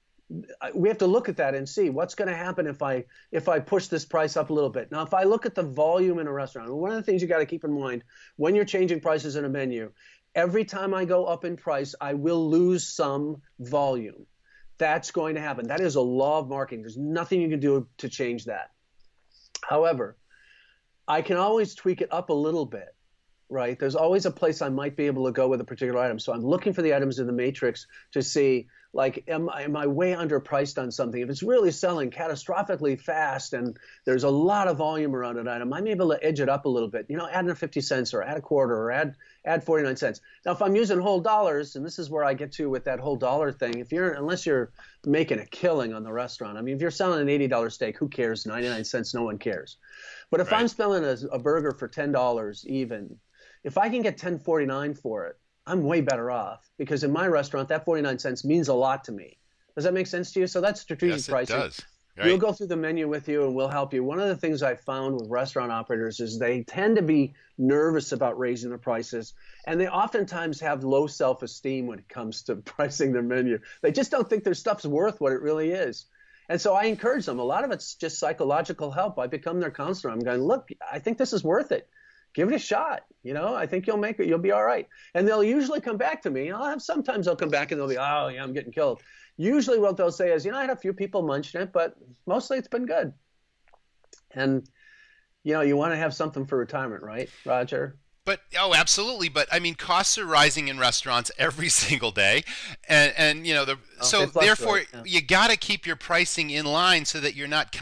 We have to look at that and see what's going to happen if I push this price up a little bit. Now, if I look at the volume in a restaurant, one of the things you got to keep in mind when you're changing prices in a menu, every time I go up in price, I will lose some volume. That's going to happen. That is a law of marketing. There's nothing you can do to change that. However, I can always tweak it up a little bit. Right? There's always a place I might be able to go with a particular item. So I'm looking for the items in the matrix to see, like, am I way underpriced on something? If it's really selling catastrophically fast and there's a lot of volume around an item, I'm able to edge it up a little bit. Add in 50 cents or add a quarter or add 49 cents. Now, if I'm using whole dollars, and this is where I get to with that whole dollar thing, unless you're making a killing on the restaurant, I mean, if you're selling an $80 steak, who cares? 99 cents, no one cares. But if I'm selling a burger for $10 even, if I can get $10.49 for it, I'm way better off because in my restaurant, that 49 cents means a lot to me. Does that make sense to you? So that's strategic pricing. Yes, it does. Right. We'll go through the menu with you and we'll help you. One of the things I found with restaurant operators is they tend to be nervous about raising their prices, and they oftentimes have low self-esteem when it comes to pricing their menu. They just don't think their stuff's worth what it really is. And so I encourage them. A lot of it's just psychological help. I become their counselor. I'm going, look, I think this is worth it. Give it a shot. I think you'll make it. You'll be all right. And they'll usually come back to me. Sometimes they'll come back and they'll be, oh, yeah, I'm getting killed. Usually what they'll say is, I had a few people munching it, but mostly it's been good. And, you want to have something for retirement, right, Roger? But oh, absolutely. But I mean, costs are rising in restaurants every single day, and They so therefore fluctuate. Yeah. you got to keep your pricing in line so that you're not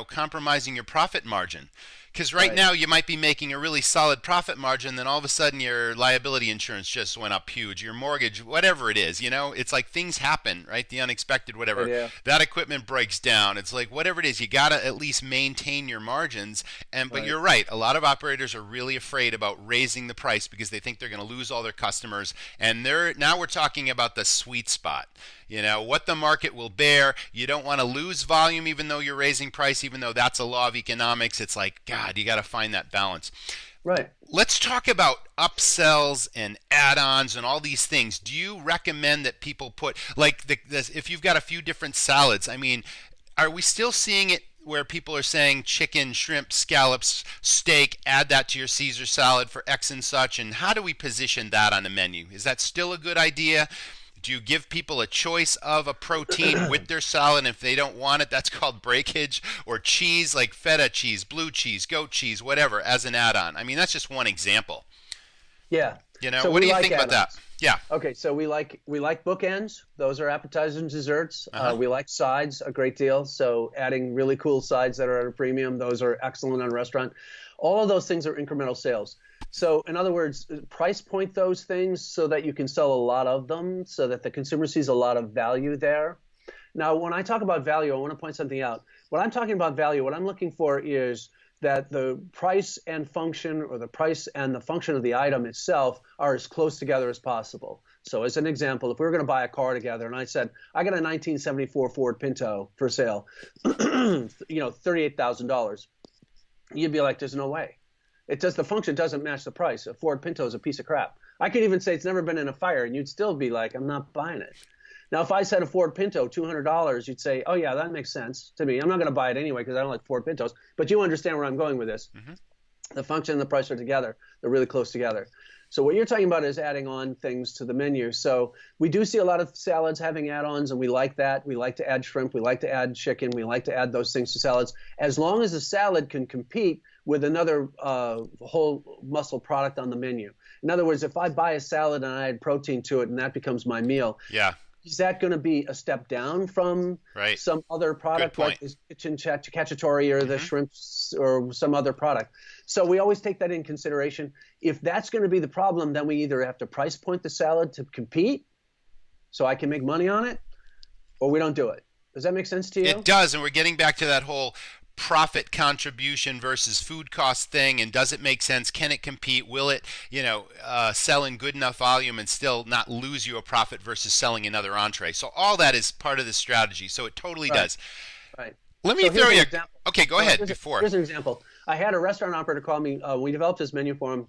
compromising your profit margin. Because right Right. now you might be making a really solid profit margin, then all of a sudden your liability insurance just went up huge, your mortgage, whatever it is, it's like things happen, right? The unexpected, Right, whatever. yeah. That equipment breaks down. It's like whatever it is, you gotta at least maintain your margins. But Right. you're right, a lot of operators are really afraid about raising the price because they think they're going to lose all their customers. And now we're talking about the sweet spot. What the market will bear. You don't want to lose volume even though you're raising price, even though that's a law of economics. It's like, God, you got to find that balance. Right. Let's talk about upsells and add-ons and all these things. Do you recommend that people put, like, if you've got a few different salads, I mean, are we still seeing it where people are saying chicken, shrimp, scallops, steak, add that to your Caesar salad for X and such? And how do we position that on a menu? Is that still a good idea? Do you give people a choice of a protein with their salad? And if they don't want it, that's called breakage. Or cheese, like feta cheese, blue cheese, goat cheese, whatever, as an add-on. I mean, that's just one example. Yeah. So What we do you like think about that? add-ons. Yeah. Okay, so we like bookends. Those are appetizers and desserts. Uh-huh. We like sides a great deal. So adding really cool sides that are at a premium, those are excellent on a restaurant. All of those things are incremental sales. So in other words, price point those things so that you can sell a lot of them, so that the consumer sees a lot of value there. Now, when I talk about value, I want to point something out. When I'm talking about value, what I'm looking for is that the price and function, or the price and the function of the item itself, are as close together as possible. So as an example, if we were going to buy a car together and I said, I got a 1974 Ford Pinto for sale, $38,000, you'd be like, there's no way. The function doesn't match the price. A Ford Pinto is a piece of crap. I could even say it's never been in a fire, and you'd still be like, I'm not buying it. Now, if I said a Ford Pinto, $200, you'd say, oh, yeah, that makes sense to me. I'm not going to buy it anyway because I don't like Ford Pintos. But you understand where I'm going with this. Mm-hmm. The function and the price are together. They're really close together. So what you're talking about is adding on things to the menu. So we do see a lot of salads having add-ons, and we like that. We like to add shrimp. We like to add chicken. We like to add those things to salads, as long as the salad can compete with another whole muscle product on the menu. In other words, if I buy a salad and I add protein to it and that becomes my meal, Yeah. is that going to be a step down from Right. some other product Good point. like this kitchen cacciatore or the Mhm. shrimps or some other product? So we always take that in consideration. If that's going to be the problem, then we either have to price point the salad to compete so I can make money on it, or we don't do it. Does that make sense to you? It does, and we're getting back to that whole profit contribution versus food cost thing. And does it make sense? Can it compete? Will it, sell in good enough volume and still not lose you a profit versus selling another entree? So all that is part of the strategy. So it totally Right. does. Right. Let me So here's throw an you. example. Okay, go ahead. Before. Here's an example. I had a restaurant operator call me. We developed his menu for him.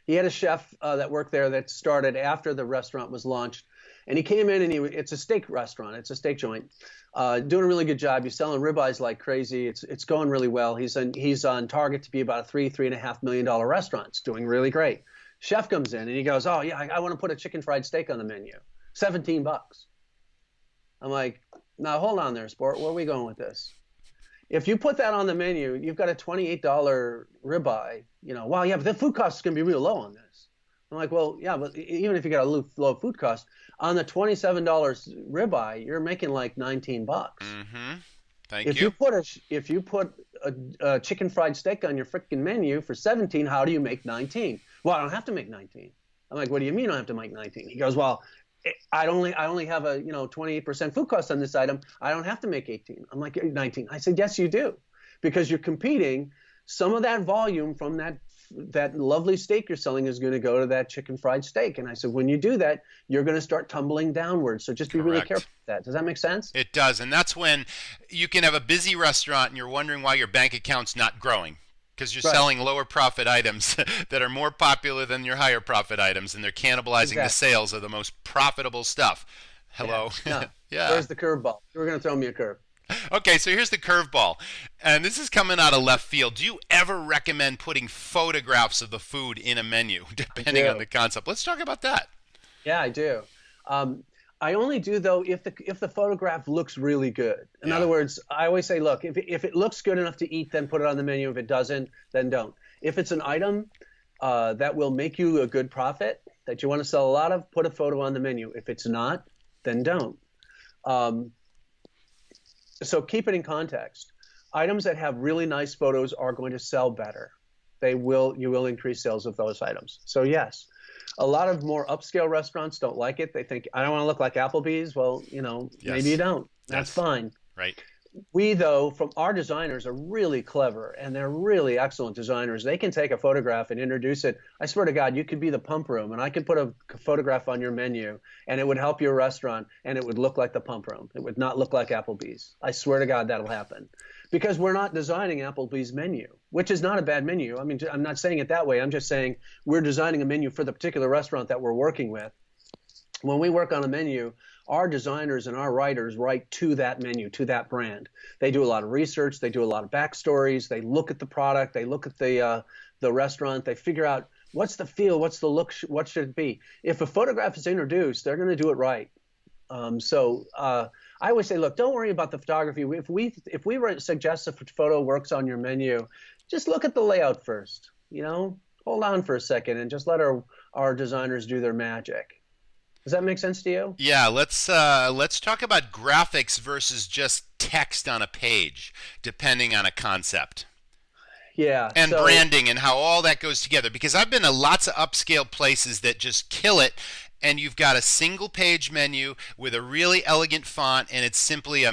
He had a chef that worked there that started after the restaurant was launched. And he came in, and it's a steak restaurant. It's a steak joint. Doing a really good job. He's selling ribeyes like crazy. It's going really well. He's on target to be about a $3.5 million restaurant. It's doing really great. Chef comes in, and he goes, oh, yeah, I want to put a chicken fried steak on the menu. $17. I'm like, now, hold on there, sport. Where are we going with this? If you put that on the menu, you've got a $28 ribeye. Well, yeah, but the food cost is going to be real low on this. I'm like, well, yeah, but even if you got a low food cost, on the $27 ribeye, you're making like $19. Mm-hmm. Thank If you. you put a chicken fried steak on your freaking menu for 17, how do you make 19? Well, I don't have to make 19. I'm like, what do you mean I don't have to make 19? He goes, well, I only have a 28% food cost on this item. I don't have to make 18. I'm like, 19. I said, yes, you do, because you're competing. Some of that volume from that lovely steak you're selling is going to go to that chicken fried steak. And I said, when you do that, you're going to start tumbling downwards. So just be really Correct. careful with that. Does that make sense? It does, and that's when you can have a busy restaurant and you're wondering why your bank account's not growing. Because you're Right. selling lower profit items that are more popular than your higher profit items, and they're cannibalizing the Exactly. sales of the most profitable stuff. Hello. Yeah. Yeah. Where's the curveball? You were going to throw me a curve. Okay, so here's the curveball. And this is coming out of left field. Do you ever recommend putting photographs of the food in a menu, depending do. on the concept? Let's talk about that. Yeah, I do. I only do though if the photograph looks really good. In other Yeah. words, I always say, look, if it looks good enough to eat, then put it on the menu. If it doesn't, then don't. If it's an item that will make you a good profit that you want to sell a lot of, put a photo on the menu. If it's not, then don't. Um, so keep it in context. Items that have really nice photos are going to sell better. You will increase sales of those items. So yes, a lot of more upscale restaurants don't like it. They think, I don't want to look like Applebee's. Well, maybe you Yes. don't. That's Yes. fine. Right. We, though, from our designers are really clever and they're really excellent designers. They can take a photograph and introduce it. I swear to God, you could be the pump room and I could put a photograph on your menu and it would help your restaurant and it would look like the pump room. It would not look like Applebee's. I swear to God, that'll happen because we're not designing Applebee's menu, which is not a bad menu. I mean, I'm not saying it that way. I'm just saying we're designing a menu for the particular restaurant that we're working with. When we work on a menu, our designers and our writers write to that menu, to that brand. They do a lot of research. They do a lot of backstories. They look at the product. They look at the restaurant. They figure out what's the feel, what's the look, what should it be. If a photograph is introduced, they're going to do it right. I always say, look, don't worry about the photography. If we suggest a photo works on your menu, just look at the layout first. Hold on for a second and just let our designers do their magic. Does that make sense to you? Yeah, let's talk about graphics versus just text on a page, depending on a concept. Yeah. And So branding and how all that goes together. Because I've been to lots of upscale places that just kill it, and you've got a single page menu with a really elegant font, and it's simply a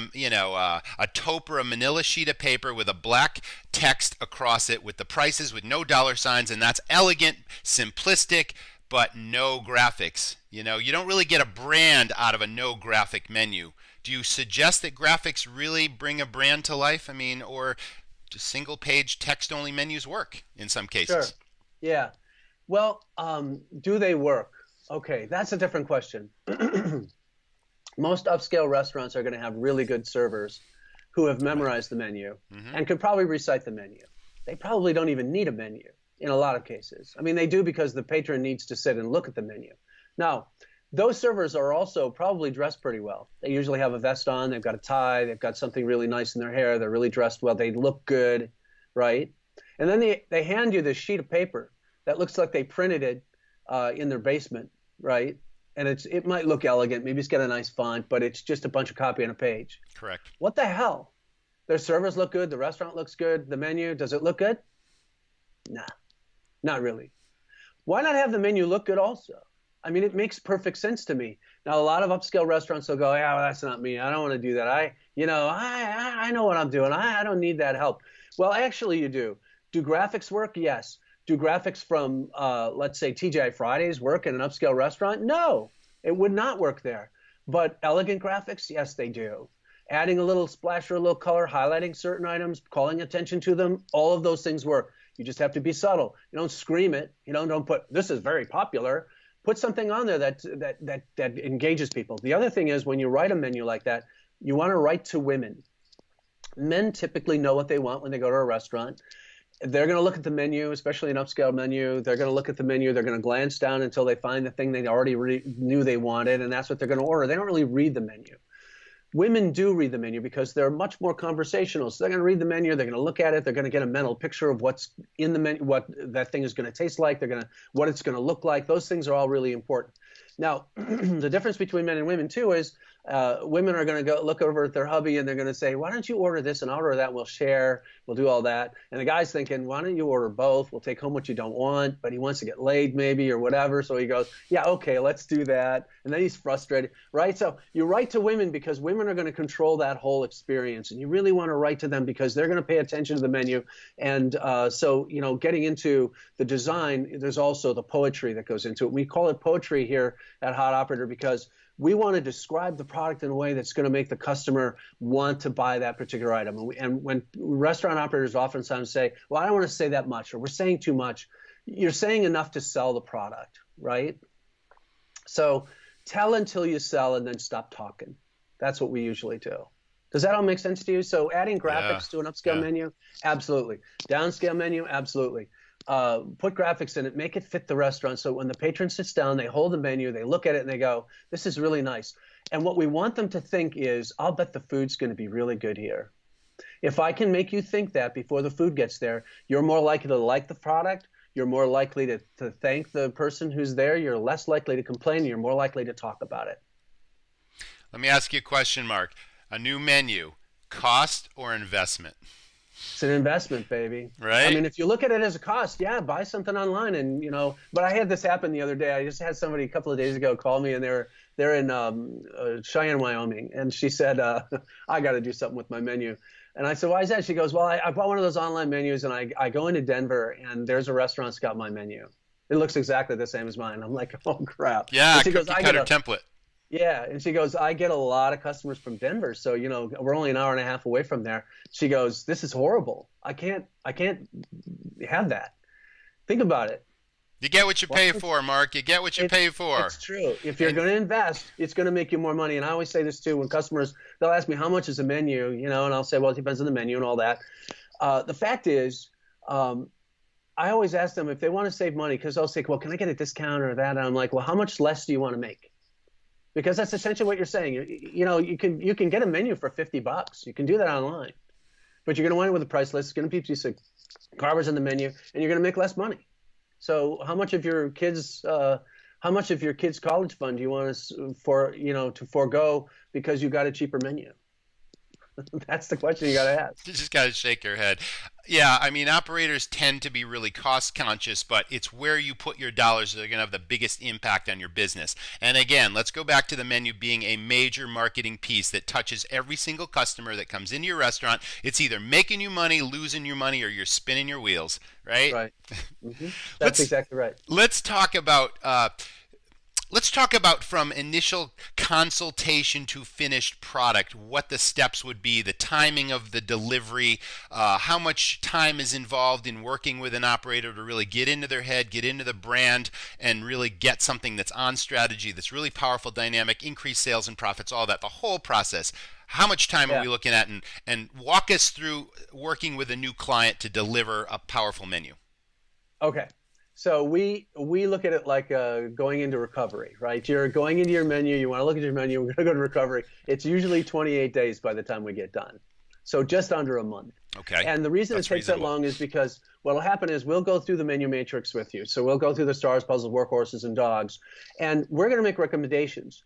taupe or a manila sheet of paper with a black text across it with the prices with no dollar signs, and that's elegant, simplistic, but no graphics. You don't really get a brand out of a no graphic menu. Do you suggest that graphics really bring a brand to life? I mean, or do single page text only menus work in some sure. cases? Yeah. Well, do they work? Okay, that's a different question. Most upscale restaurants are going to have really good servers who have memorized the menu Mm-hmm. and could probably recite the menu. They probably don't even need a menu in a lot of cases. I mean, they do because the patron needs to sit and look at the menu. Now, those servers are also probably dressed pretty well. They usually have a vest on, they've got a tie, they've got something really nice in their hair, they're really dressed well, they look good, right? And then they hand you this sheet of paper that looks like they printed it in their basement, right? And it might look elegant, maybe it's got a nice font, but it's just a bunch of copy on a page. Correct. What the hell? Their servers look good, the restaurant looks good, the menu, does it look good? Nah, not really. Why not have the menu look good also? I mean, it makes perfect sense to me. Now, a lot of upscale restaurants will go, yeah, well, that's not me. I don't want to do that. I know what I'm doing. I don't need that help. Well, actually, you do. Do graphics work? Yes. Do graphics from, let's say, TGI Fridays work in an upscale restaurant? No, it would not work there. But elegant graphics, yes, they do. Adding a little splash or a little color, highlighting certain items, calling attention to them, all of those things work. You just have to be subtle. You don't scream it. Don't put, this is very popular. Put something on there that engages people. The other thing is when you write a menu like that, you want to write to women. Men typically know what they want when they go to a restaurant. They're going to look at the menu, especially an upscale menu. They're going to look at the menu. They're going to glance down until they find the thing they already knew they wanted, and that's what they're going to order. They don't really read the menu. Women do read the menu because they're much more conversational. So they're going to read the menu. They're going to look at it. They're going to get a mental picture of what's in the menu, what that thing is going to taste like. What it's going to look like. Those things are all really important. Now, the difference between men and women too is women are going to go look over at their hubby and they're going to say, why don't you order this and I'll order that. We'll share. We'll do all that. And the guy's thinking, why don't you order both? We'll take home what you don't want, but he wants to get laid maybe or whatever. So he goes, yeah, okay, let's do that. And then he's frustrated, right? So you write to women because women are going to control that whole experience. And you really want to write to them because they're going to pay attention to the menu. And getting into the design, there's also the poetry that goes into it. We call it poetry here at Hot Operator because we want to describe the product in a way that's going to make the customer want to buy that particular item. And when restaurant operators oftentimes say, well, I don't want to say that much, or we're saying too much, you're saying enough to sell the product, right? So tell until you sell and then stop talking. That's what we usually do. Does that all make sense to you? So adding graphics to an upscale menu? Absolutely. Downscale menu? Absolutely. put graphics in it, make it fit the restaurant. So when the patron sits down, they hold the menu, they look at it and they go, this is really nice. And what we want them to think is, I'll bet the food's going to be really good here. If I can make you think that before the food gets there, you're more likely to like the product. You're more likely to thank the person who's there. You're less likely to complain. You're more likely to talk about it. Let me ask you a question, Mark. A new menu, cost or investment? It's an investment, baby. Right? I mean, if you look at it as a cost, yeah, buy something online and, but I had this happen the other day. I just had somebody a couple of days ago call me and they're in Cheyenne, Wyoming. And she said, I got to do something with my menu. And I said, why is that? She goes, well, I bought one of those online menus and I go into Denver and there's a restaurant that's got my menu. It looks exactly the same as mine. I'm like, oh, crap. Yeah, she goes, cookie cutter template. Yeah, and she goes, I get a lot of customers from Denver, so we're only an hour and a half away from there. She goes, this is horrible. I can't have that. Think about it. You get what you pay for, Mark. You get what you pay for. It's true. If you're going to invest, it's going to make you more money. And I always say this too when customers, they'll ask me how much is a menu, and I'll say, well, it depends on the menu and all that. The fact is, I always ask them if they want to save money because they'll say, well, can I get a discount or that? And I'm like, well, how much less do you want to make? Because that's essentially what you're saying. You can get a menu for $50. You can do that online, but you're going to wind up with a price list. It's going to be a piece of garbage on the menu, and you're going to make less money. So how much of your kids' college fund do you want to forego because you got a cheaper menu? That's the question you got to ask. You just got to shake your head. Yeah, I mean, operators tend to be really cost conscious, but it's where you put your dollars that are going to have the biggest impact on your business. And again, let's go back to the menu being a major marketing piece that touches every single customer that comes into your restaurant. It's either making you money, losing your money, or you're spinning your wheels, right? Right. Mm-hmm. That's exactly right. Let's talk about from initial consultation to finished product, what the steps would be, the timing of the delivery, how much time is involved in working with an operator to really get into their head, get into the brand, and really get something that's on strategy, that's really powerful, dynamic, increase sales and profits, all that, the whole process. How much time are we looking at? And walk us through working with a new client to deliver a powerful menu. Okay. So we look at it like going into recovery, right? You're going into your menu. You want to look at your menu. We're going to go to recovery. It's usually 28 days by the time we get done. So just under a month. Okay. And the reason it takes that long is because what will happen is we'll go through the menu matrix with you. So we'll go through the stars, puzzles, workhorses, and dogs. And we're going to make recommendations.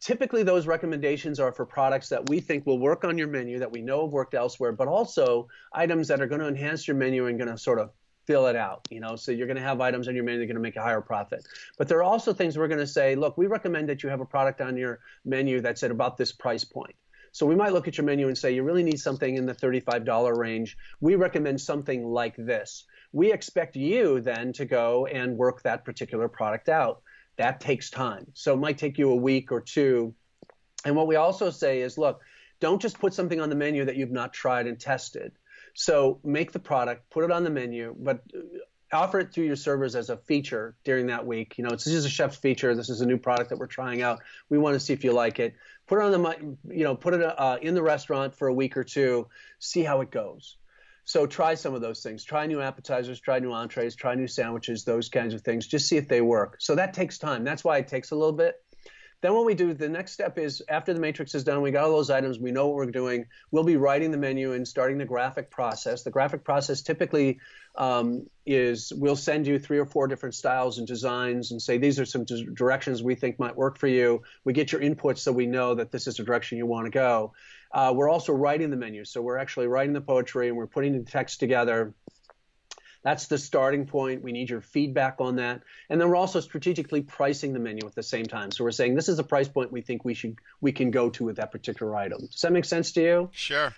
Typically, those recommendations are for products that we think will work on your menu, that we know have worked elsewhere, but also items that are going to enhance your menu and going to sort of fill it out, so you're going to have items on your menu that are going to make a higher profit. But there are also things we're going to say, look, we recommend that you have a product on your menu that's at about this price point. So we might look at your menu and say, you really need something in the $35 range. We recommend something like this. We expect you then to go and work that particular product out. That takes time. So it might take you a week or two. And what we also say is, look, don't just put something on the menu that you've not tried and tested. So make the product, put it on the menu, but offer it to your servers as a feature during that week. This is a chef's feature. This is a new product that we're trying out. We want to see if you like it. Put it on put it in the restaurant for a week or two. See how it goes. So try some of those things. Try new appetizers. Try new entrees. Try new sandwiches. Those kinds of things. Just see if they work. So that takes time. That's why it takes a little bit. Then what we do, the next step is after the matrix is done, we got all those items, we know what we're doing, we'll be writing the menu and starting the graphic process. The graphic process typically is we'll send you 3 or 4 different styles and designs and say these are some directions we think might work for you. We get your input so we know that this is the direction you want to go. We're also writing the menu. So we're actually writing the poetry and we're putting the text together. That's the starting point. We need your feedback on that. And then we're also strategically pricing the menu at the same time. So we're saying this is the price point we think we can go to with that particular item. Does that make sense to you? Sure.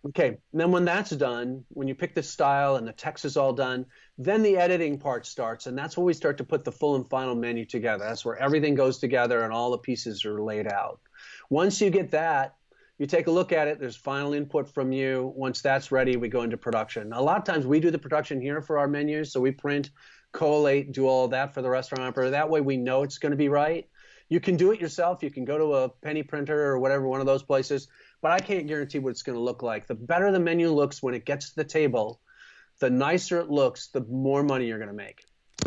Okay. And then when that's done, when you pick the style and the text is all done, then the editing part starts. And that's when we start to put the full and final menu together. That's where everything goes together and all the pieces are laid out. Once you get that, you take a look at it, there's final input from you. Once that's ready, we go into production. A lot of times we do the production here for our menus, so we print, collate, do all of that for the restaurant operator. That way we know it's going to be right. You can do it yourself. You can go to a penny printer or whatever, one of those places, but I can't guarantee what it's going to look like. The better the menu looks when it gets to the table, the nicer it looks, the more money you're going to make.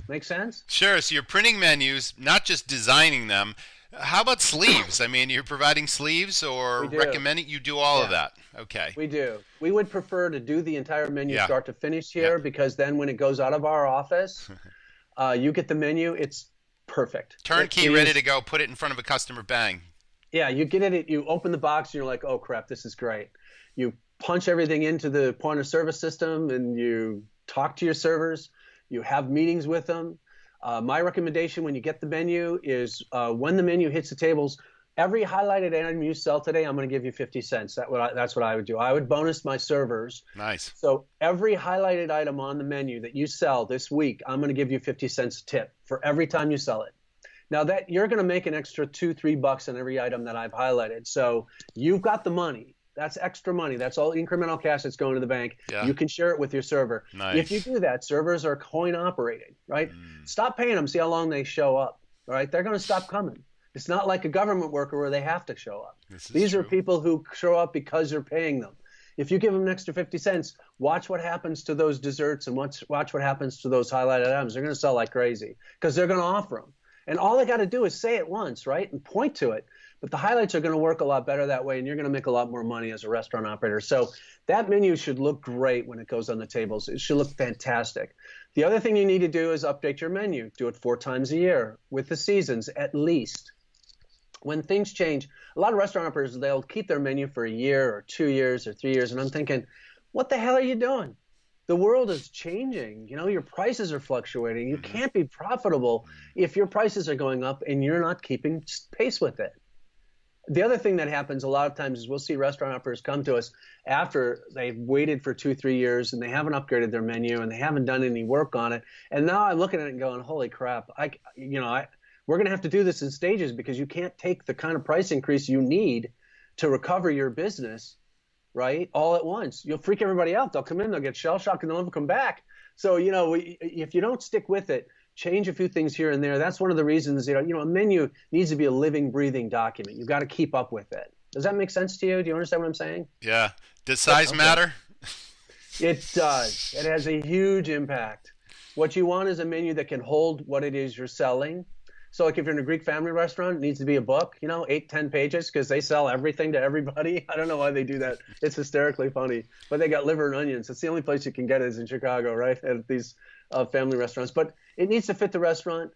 Make sense? Sure. So you're printing menus, not just designing them. How about sleeves? I mean, you're providing sleeves or We do. recommending you do all of Yeah, that. Okay. we do. We would prefer to do the entire menu Yeah. start to finish Yeah. here because then when it goes out of our office, you get the menu. It's perfect. Turnkey, It ready to is. go. Put it in front of a customer. Bang. Yeah, you get it. You open the box and you're like, oh crap, this is great. You punch everything into the point of service system and you talk to your servers. You have meetings with them. My recommendation when you get the menu is when the menu hits the tables, every highlighted item you sell today, I'm going to give you 50 cents. That's what I would do. I would bonus my servers. Nice. So every highlighted item on the menu that you sell this week, I'm going to give you 50 cents tip for every time you sell it. Now that you're going to make an extra $2-3 on every item that I've highlighted. So you've got the money. That's extra money. That's all incremental cash that's going to the bank. Yeah. You can share it with your server. If you Nice. do that, servers are coin operating, right? Stop paying them. See how long they show up, all right? They're going to stop coming. It's not like a government worker where they have to show up. This is These are true. people who show up because you're paying them. If you give them an extra 50 cents, watch what happens to those desserts and watch what happens to those highlighted items. They're going to sell like crazy because they're going to offer them. And all they got to do is say it once, right? And point to it. But the highlights are going to work a lot better that way, and you're going to make a lot more money as a restaurant operator. So that menu should look great when it goes on the tables. It should look fantastic. The other thing you need to do is update your menu. Do it 4 times a year with the seasons at least. When things change, a lot of restaurant operators, they'll keep their menu for a year or 2 years or 3 years, and I'm thinking, what the hell are you doing? The world is changing. Your prices are fluctuating. You can't be profitable if your prices are going up and you're not keeping pace with it. The other thing that happens a lot of times is we'll see restaurant operators come to us after they've waited for 2-3 years and they haven't upgraded their menu and they haven't done any work on it. And now I'm looking at it and going, holy crap, we're going to have to do this in stages because you can't take the kind of price increase you need to recover your business, right, all at once. You'll freak everybody out. They'll come in, they'll get shell shocked, and they'll never come back. So, if you don't stick with it, change a few things here and there. That's one of the reasons, a menu needs to be a living, breathing document. You've got to keep up with it. Does that make sense to you? Do you understand what I'm saying? Yeah. Does size Okay. matter? It does. It has a huge impact. What you want is a menu that can hold what it is you're selling. So like if you're in a Greek family restaurant, it needs to be a book, 8-10 pages because they sell everything to everybody. I don't know why they do that. It's hysterically funny. But they got liver and onions. It's the only place you can get it is in Chicago, right? At these family restaurants. But it needs to fit the restaurant.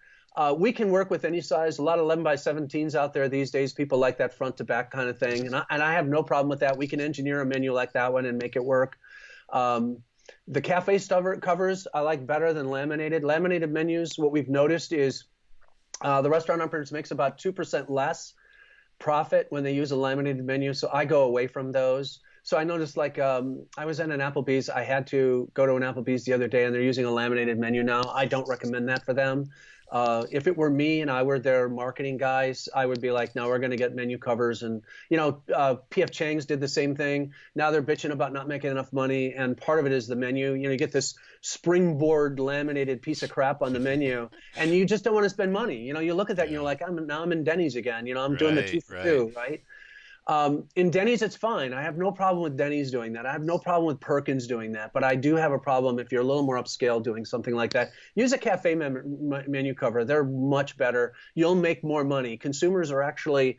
We can work with any size. A lot of 11 by 17s out there these days. People like that front to back kind of thing. And I have no problem with that. We can engineer a menu like that one and make it work. The cafe covers I like better than laminated. Laminated menus, what we've noticed is the restaurant operators makes about 2% less profit when they use a laminated menu. So I go away from those. So I noticed I was at an Applebee's. I had to go to an Applebee's the other day and they're using a laminated menu now. I don't recommend that for them. If it were me and I were their marketing guys, I would be like, no, we're going to get menu covers. And, P.F. Chang's did the same thing. Now they're bitching about not making enough money. And part of it is the menu. You get this springboard laminated piece of crap on the menu and you just don't want to spend money. You look at that and you're like, I'm in Denny's again. I'm doing the 2 for 2, right? In Denny's, it's fine. I have no problem with Denny's doing that. I have no problem with Perkins doing that. But I do have a problem if you're a little more upscale doing something like that. Use a cafe menu cover. They're much better. You'll make more money. Consumers are actually,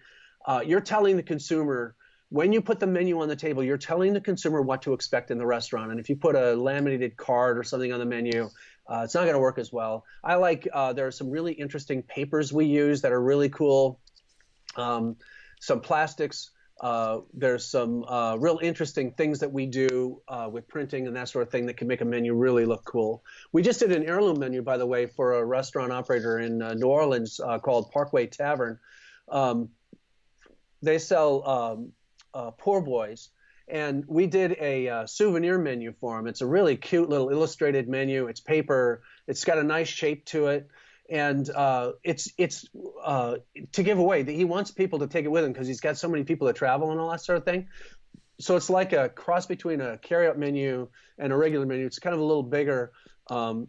you're telling the consumer, when you put the menu on the table, you're telling the consumer what to expect in the restaurant. And if you put a laminated card or something on the menu, it's not going to work as well. There are some really interesting papers we use that are really cool. Some plastics. There's some real interesting things that we do with printing and that sort of thing that can make a menu really look cool. We just did an heirloom menu, by the way, for a restaurant operator in New Orleans called Parkway Tavern. They sell poor boys. And we did a souvenir menu for him. It's a really cute little illustrated menu. It's paper. It's got a nice shape to it. And it's to give away. He wants people to take it with him because he's got so many people that travel and all that sort of thing. So it's like a cross between a carryout menu and a regular menu. It's kind of a little bigger,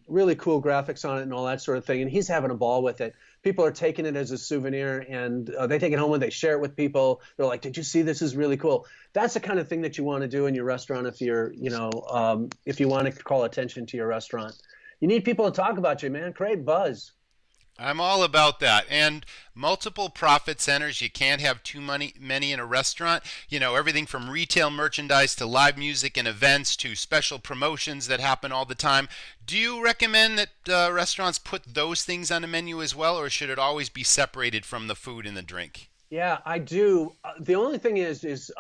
really cool graphics on it and all that sort of thing. And he's having a ball with it. people are taking it as a souvenir, and they take it home and they share it with people. They're like, "Did you see this? Is really cool." That's the kind of thing that you want to do in your restaurant if you're, if you want to call attention to your restaurant. You need people to talk about you, man. Create buzz. I'm all about that. And multiple profit centers. You can't have too many in a restaurant. Everything from retail merchandise to live music and events to special promotions that happen all the time. Do you recommend that restaurants put those things on the menu as well, or should it always be separated from the food and the drink? Yeah, I do. The only thing is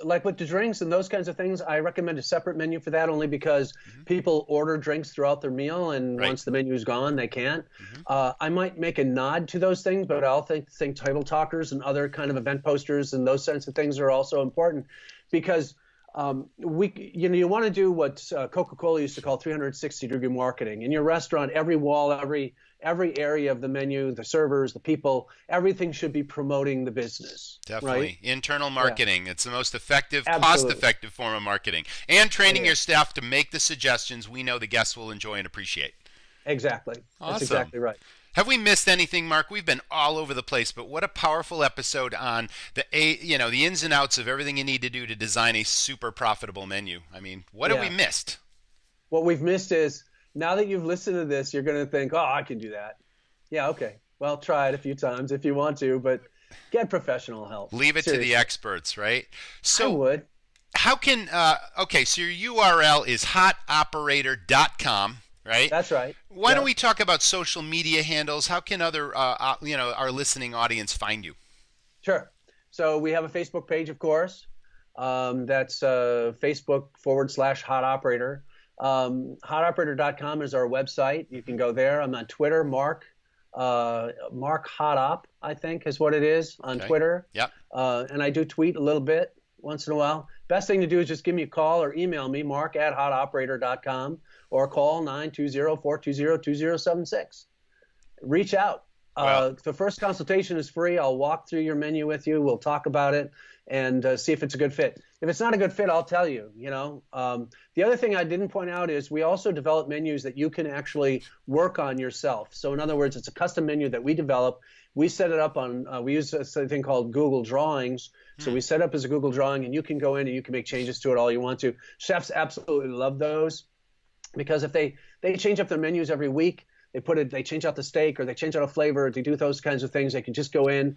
like with the drinks and those kinds of things, I recommend a separate menu for that only because people order drinks throughout their meal, and once the menu is gone, they can't. I might make a nod to those things, but I'll think table talkers and other kind of event posters and those kinds of things are also important because you want to do what Coca-Cola used to call 360-degree marketing. In your restaurant, every wall, every area of the menu, the servers, the people, everything should be promoting the business. Definitely. Right? Internal marketing. Yeah. It's the most effective, Absolutely. cost-effective form of marketing. And training your staff to make the suggestions we know the guests will enjoy and appreciate. Exactly. Awesome. That's exactly right. Have we missed anything, Mark? We've been all over the place, but what a powerful episode on the ins and outs of everything you need to do to design a super profitable menu. I mean, what have we missed? What we've missed is, now that you've listened to this, you're going to think, oh, I can do that. Yeah, okay. Well, try it a few times if you want to, but get professional help. Leave it to the experts, right? So I would. How can, so your URL is hotoperator.com, right? That's right. Why don't we talk about social media handles? How can our listening audience find you? Sure. So we have a Facebook page, of course. That's Facebook.com/Hot Operator. Hotoperator.com is our website. You can go there. I'm on Twitter, Mark Hot Op, I think is what it is on Twitter. Yep. And I do tweet a little bit once in a while. Best thing to do is just give me a call or email me, mark@hotoperator.com, or call 920-420-2076. Reach out. The first consultation is free. I'll walk through your menu with you. We'll talk about it and see if it's a good fit. If it's not a good fit, I'll tell you. The other thing I didn't point out is we also develop menus that you can actually work on yourself. So in other words, it's a custom menu that we develop. We set it up on, we use a thing called Google Drawings. So we set up as a Google Drawing, and you can go in and you can make changes to it all you want to. Chefs absolutely love those because if they change up their menus every week, they change out the steak or they change out a flavor, they do those kinds of things, they can just go in,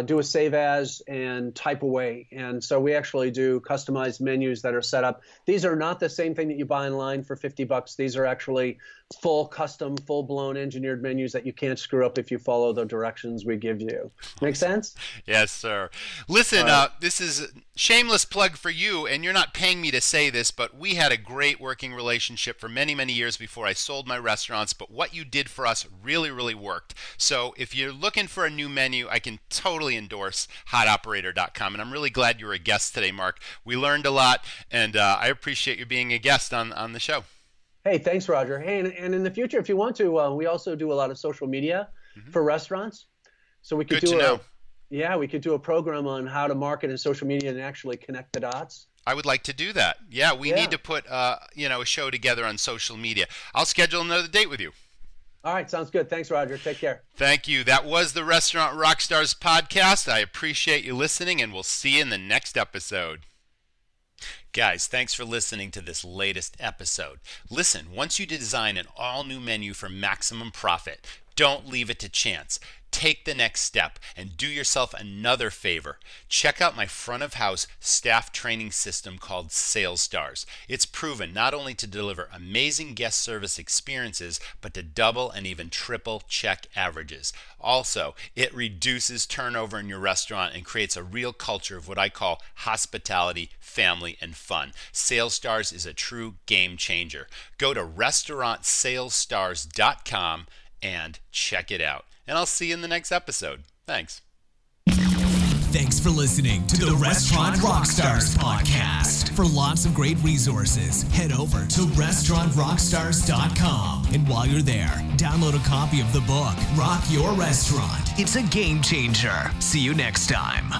do a save as, and type away. And so we actually do customized menus that are set up. These are not the same thing that you buy online for $50. These are actually full custom, full-blown engineered menus that you can't screw up if you follow the directions we give you. Make sense? Yes, sir. Listen, this is a shameless plug for you, and you're not paying me to say this, but we had a great working relationship for many, many years before I sold my restaurants, but what you did for us really, really worked. So if you're looking for a new menu, I can totally endorse hotoperator.com, and I'm really glad you were a guest today, Mark. We learned a lot, and I appreciate you being a guest on the show. Hey, thanks, Roger. Hey, and in the future, if you want to, we also do a lot of social media for restaurants. So we could we could do a program on how to market in social media and actually connect the dots. I would like to do that. Yeah, we need to put a show together on social media. I'll schedule another date with you. All right, sounds good. Thanks, Roger. Take care. Thank you. That was the Restaurant Rockstars podcast. I appreciate you listening, and we'll see you in the next episode. Guys, thanks for listening to this latest episode. Listen, once you design an all-new menu for maximum profit, don't leave it to chance. Take the next step and do yourself another favor. Check out my front of house staff training system called Sales Stars. It's proven not only to deliver amazing guest service experiences, but to double and even triple check averages. Also, it reduces turnover in your restaurant and creates a real culture of what I call hospitality, family, and fun. Sales Stars is a true game changer. Go to restaurantsalesstars.com and check it out. And I'll see you in the next episode. Thanks. Thanks for listening to the Restaurant Rockstars podcast. For lots of great resources, head over to restaurantrockstars.com. And while you're there, download a copy of the book, Rock Your Restaurant. It's a game changer. See you next time.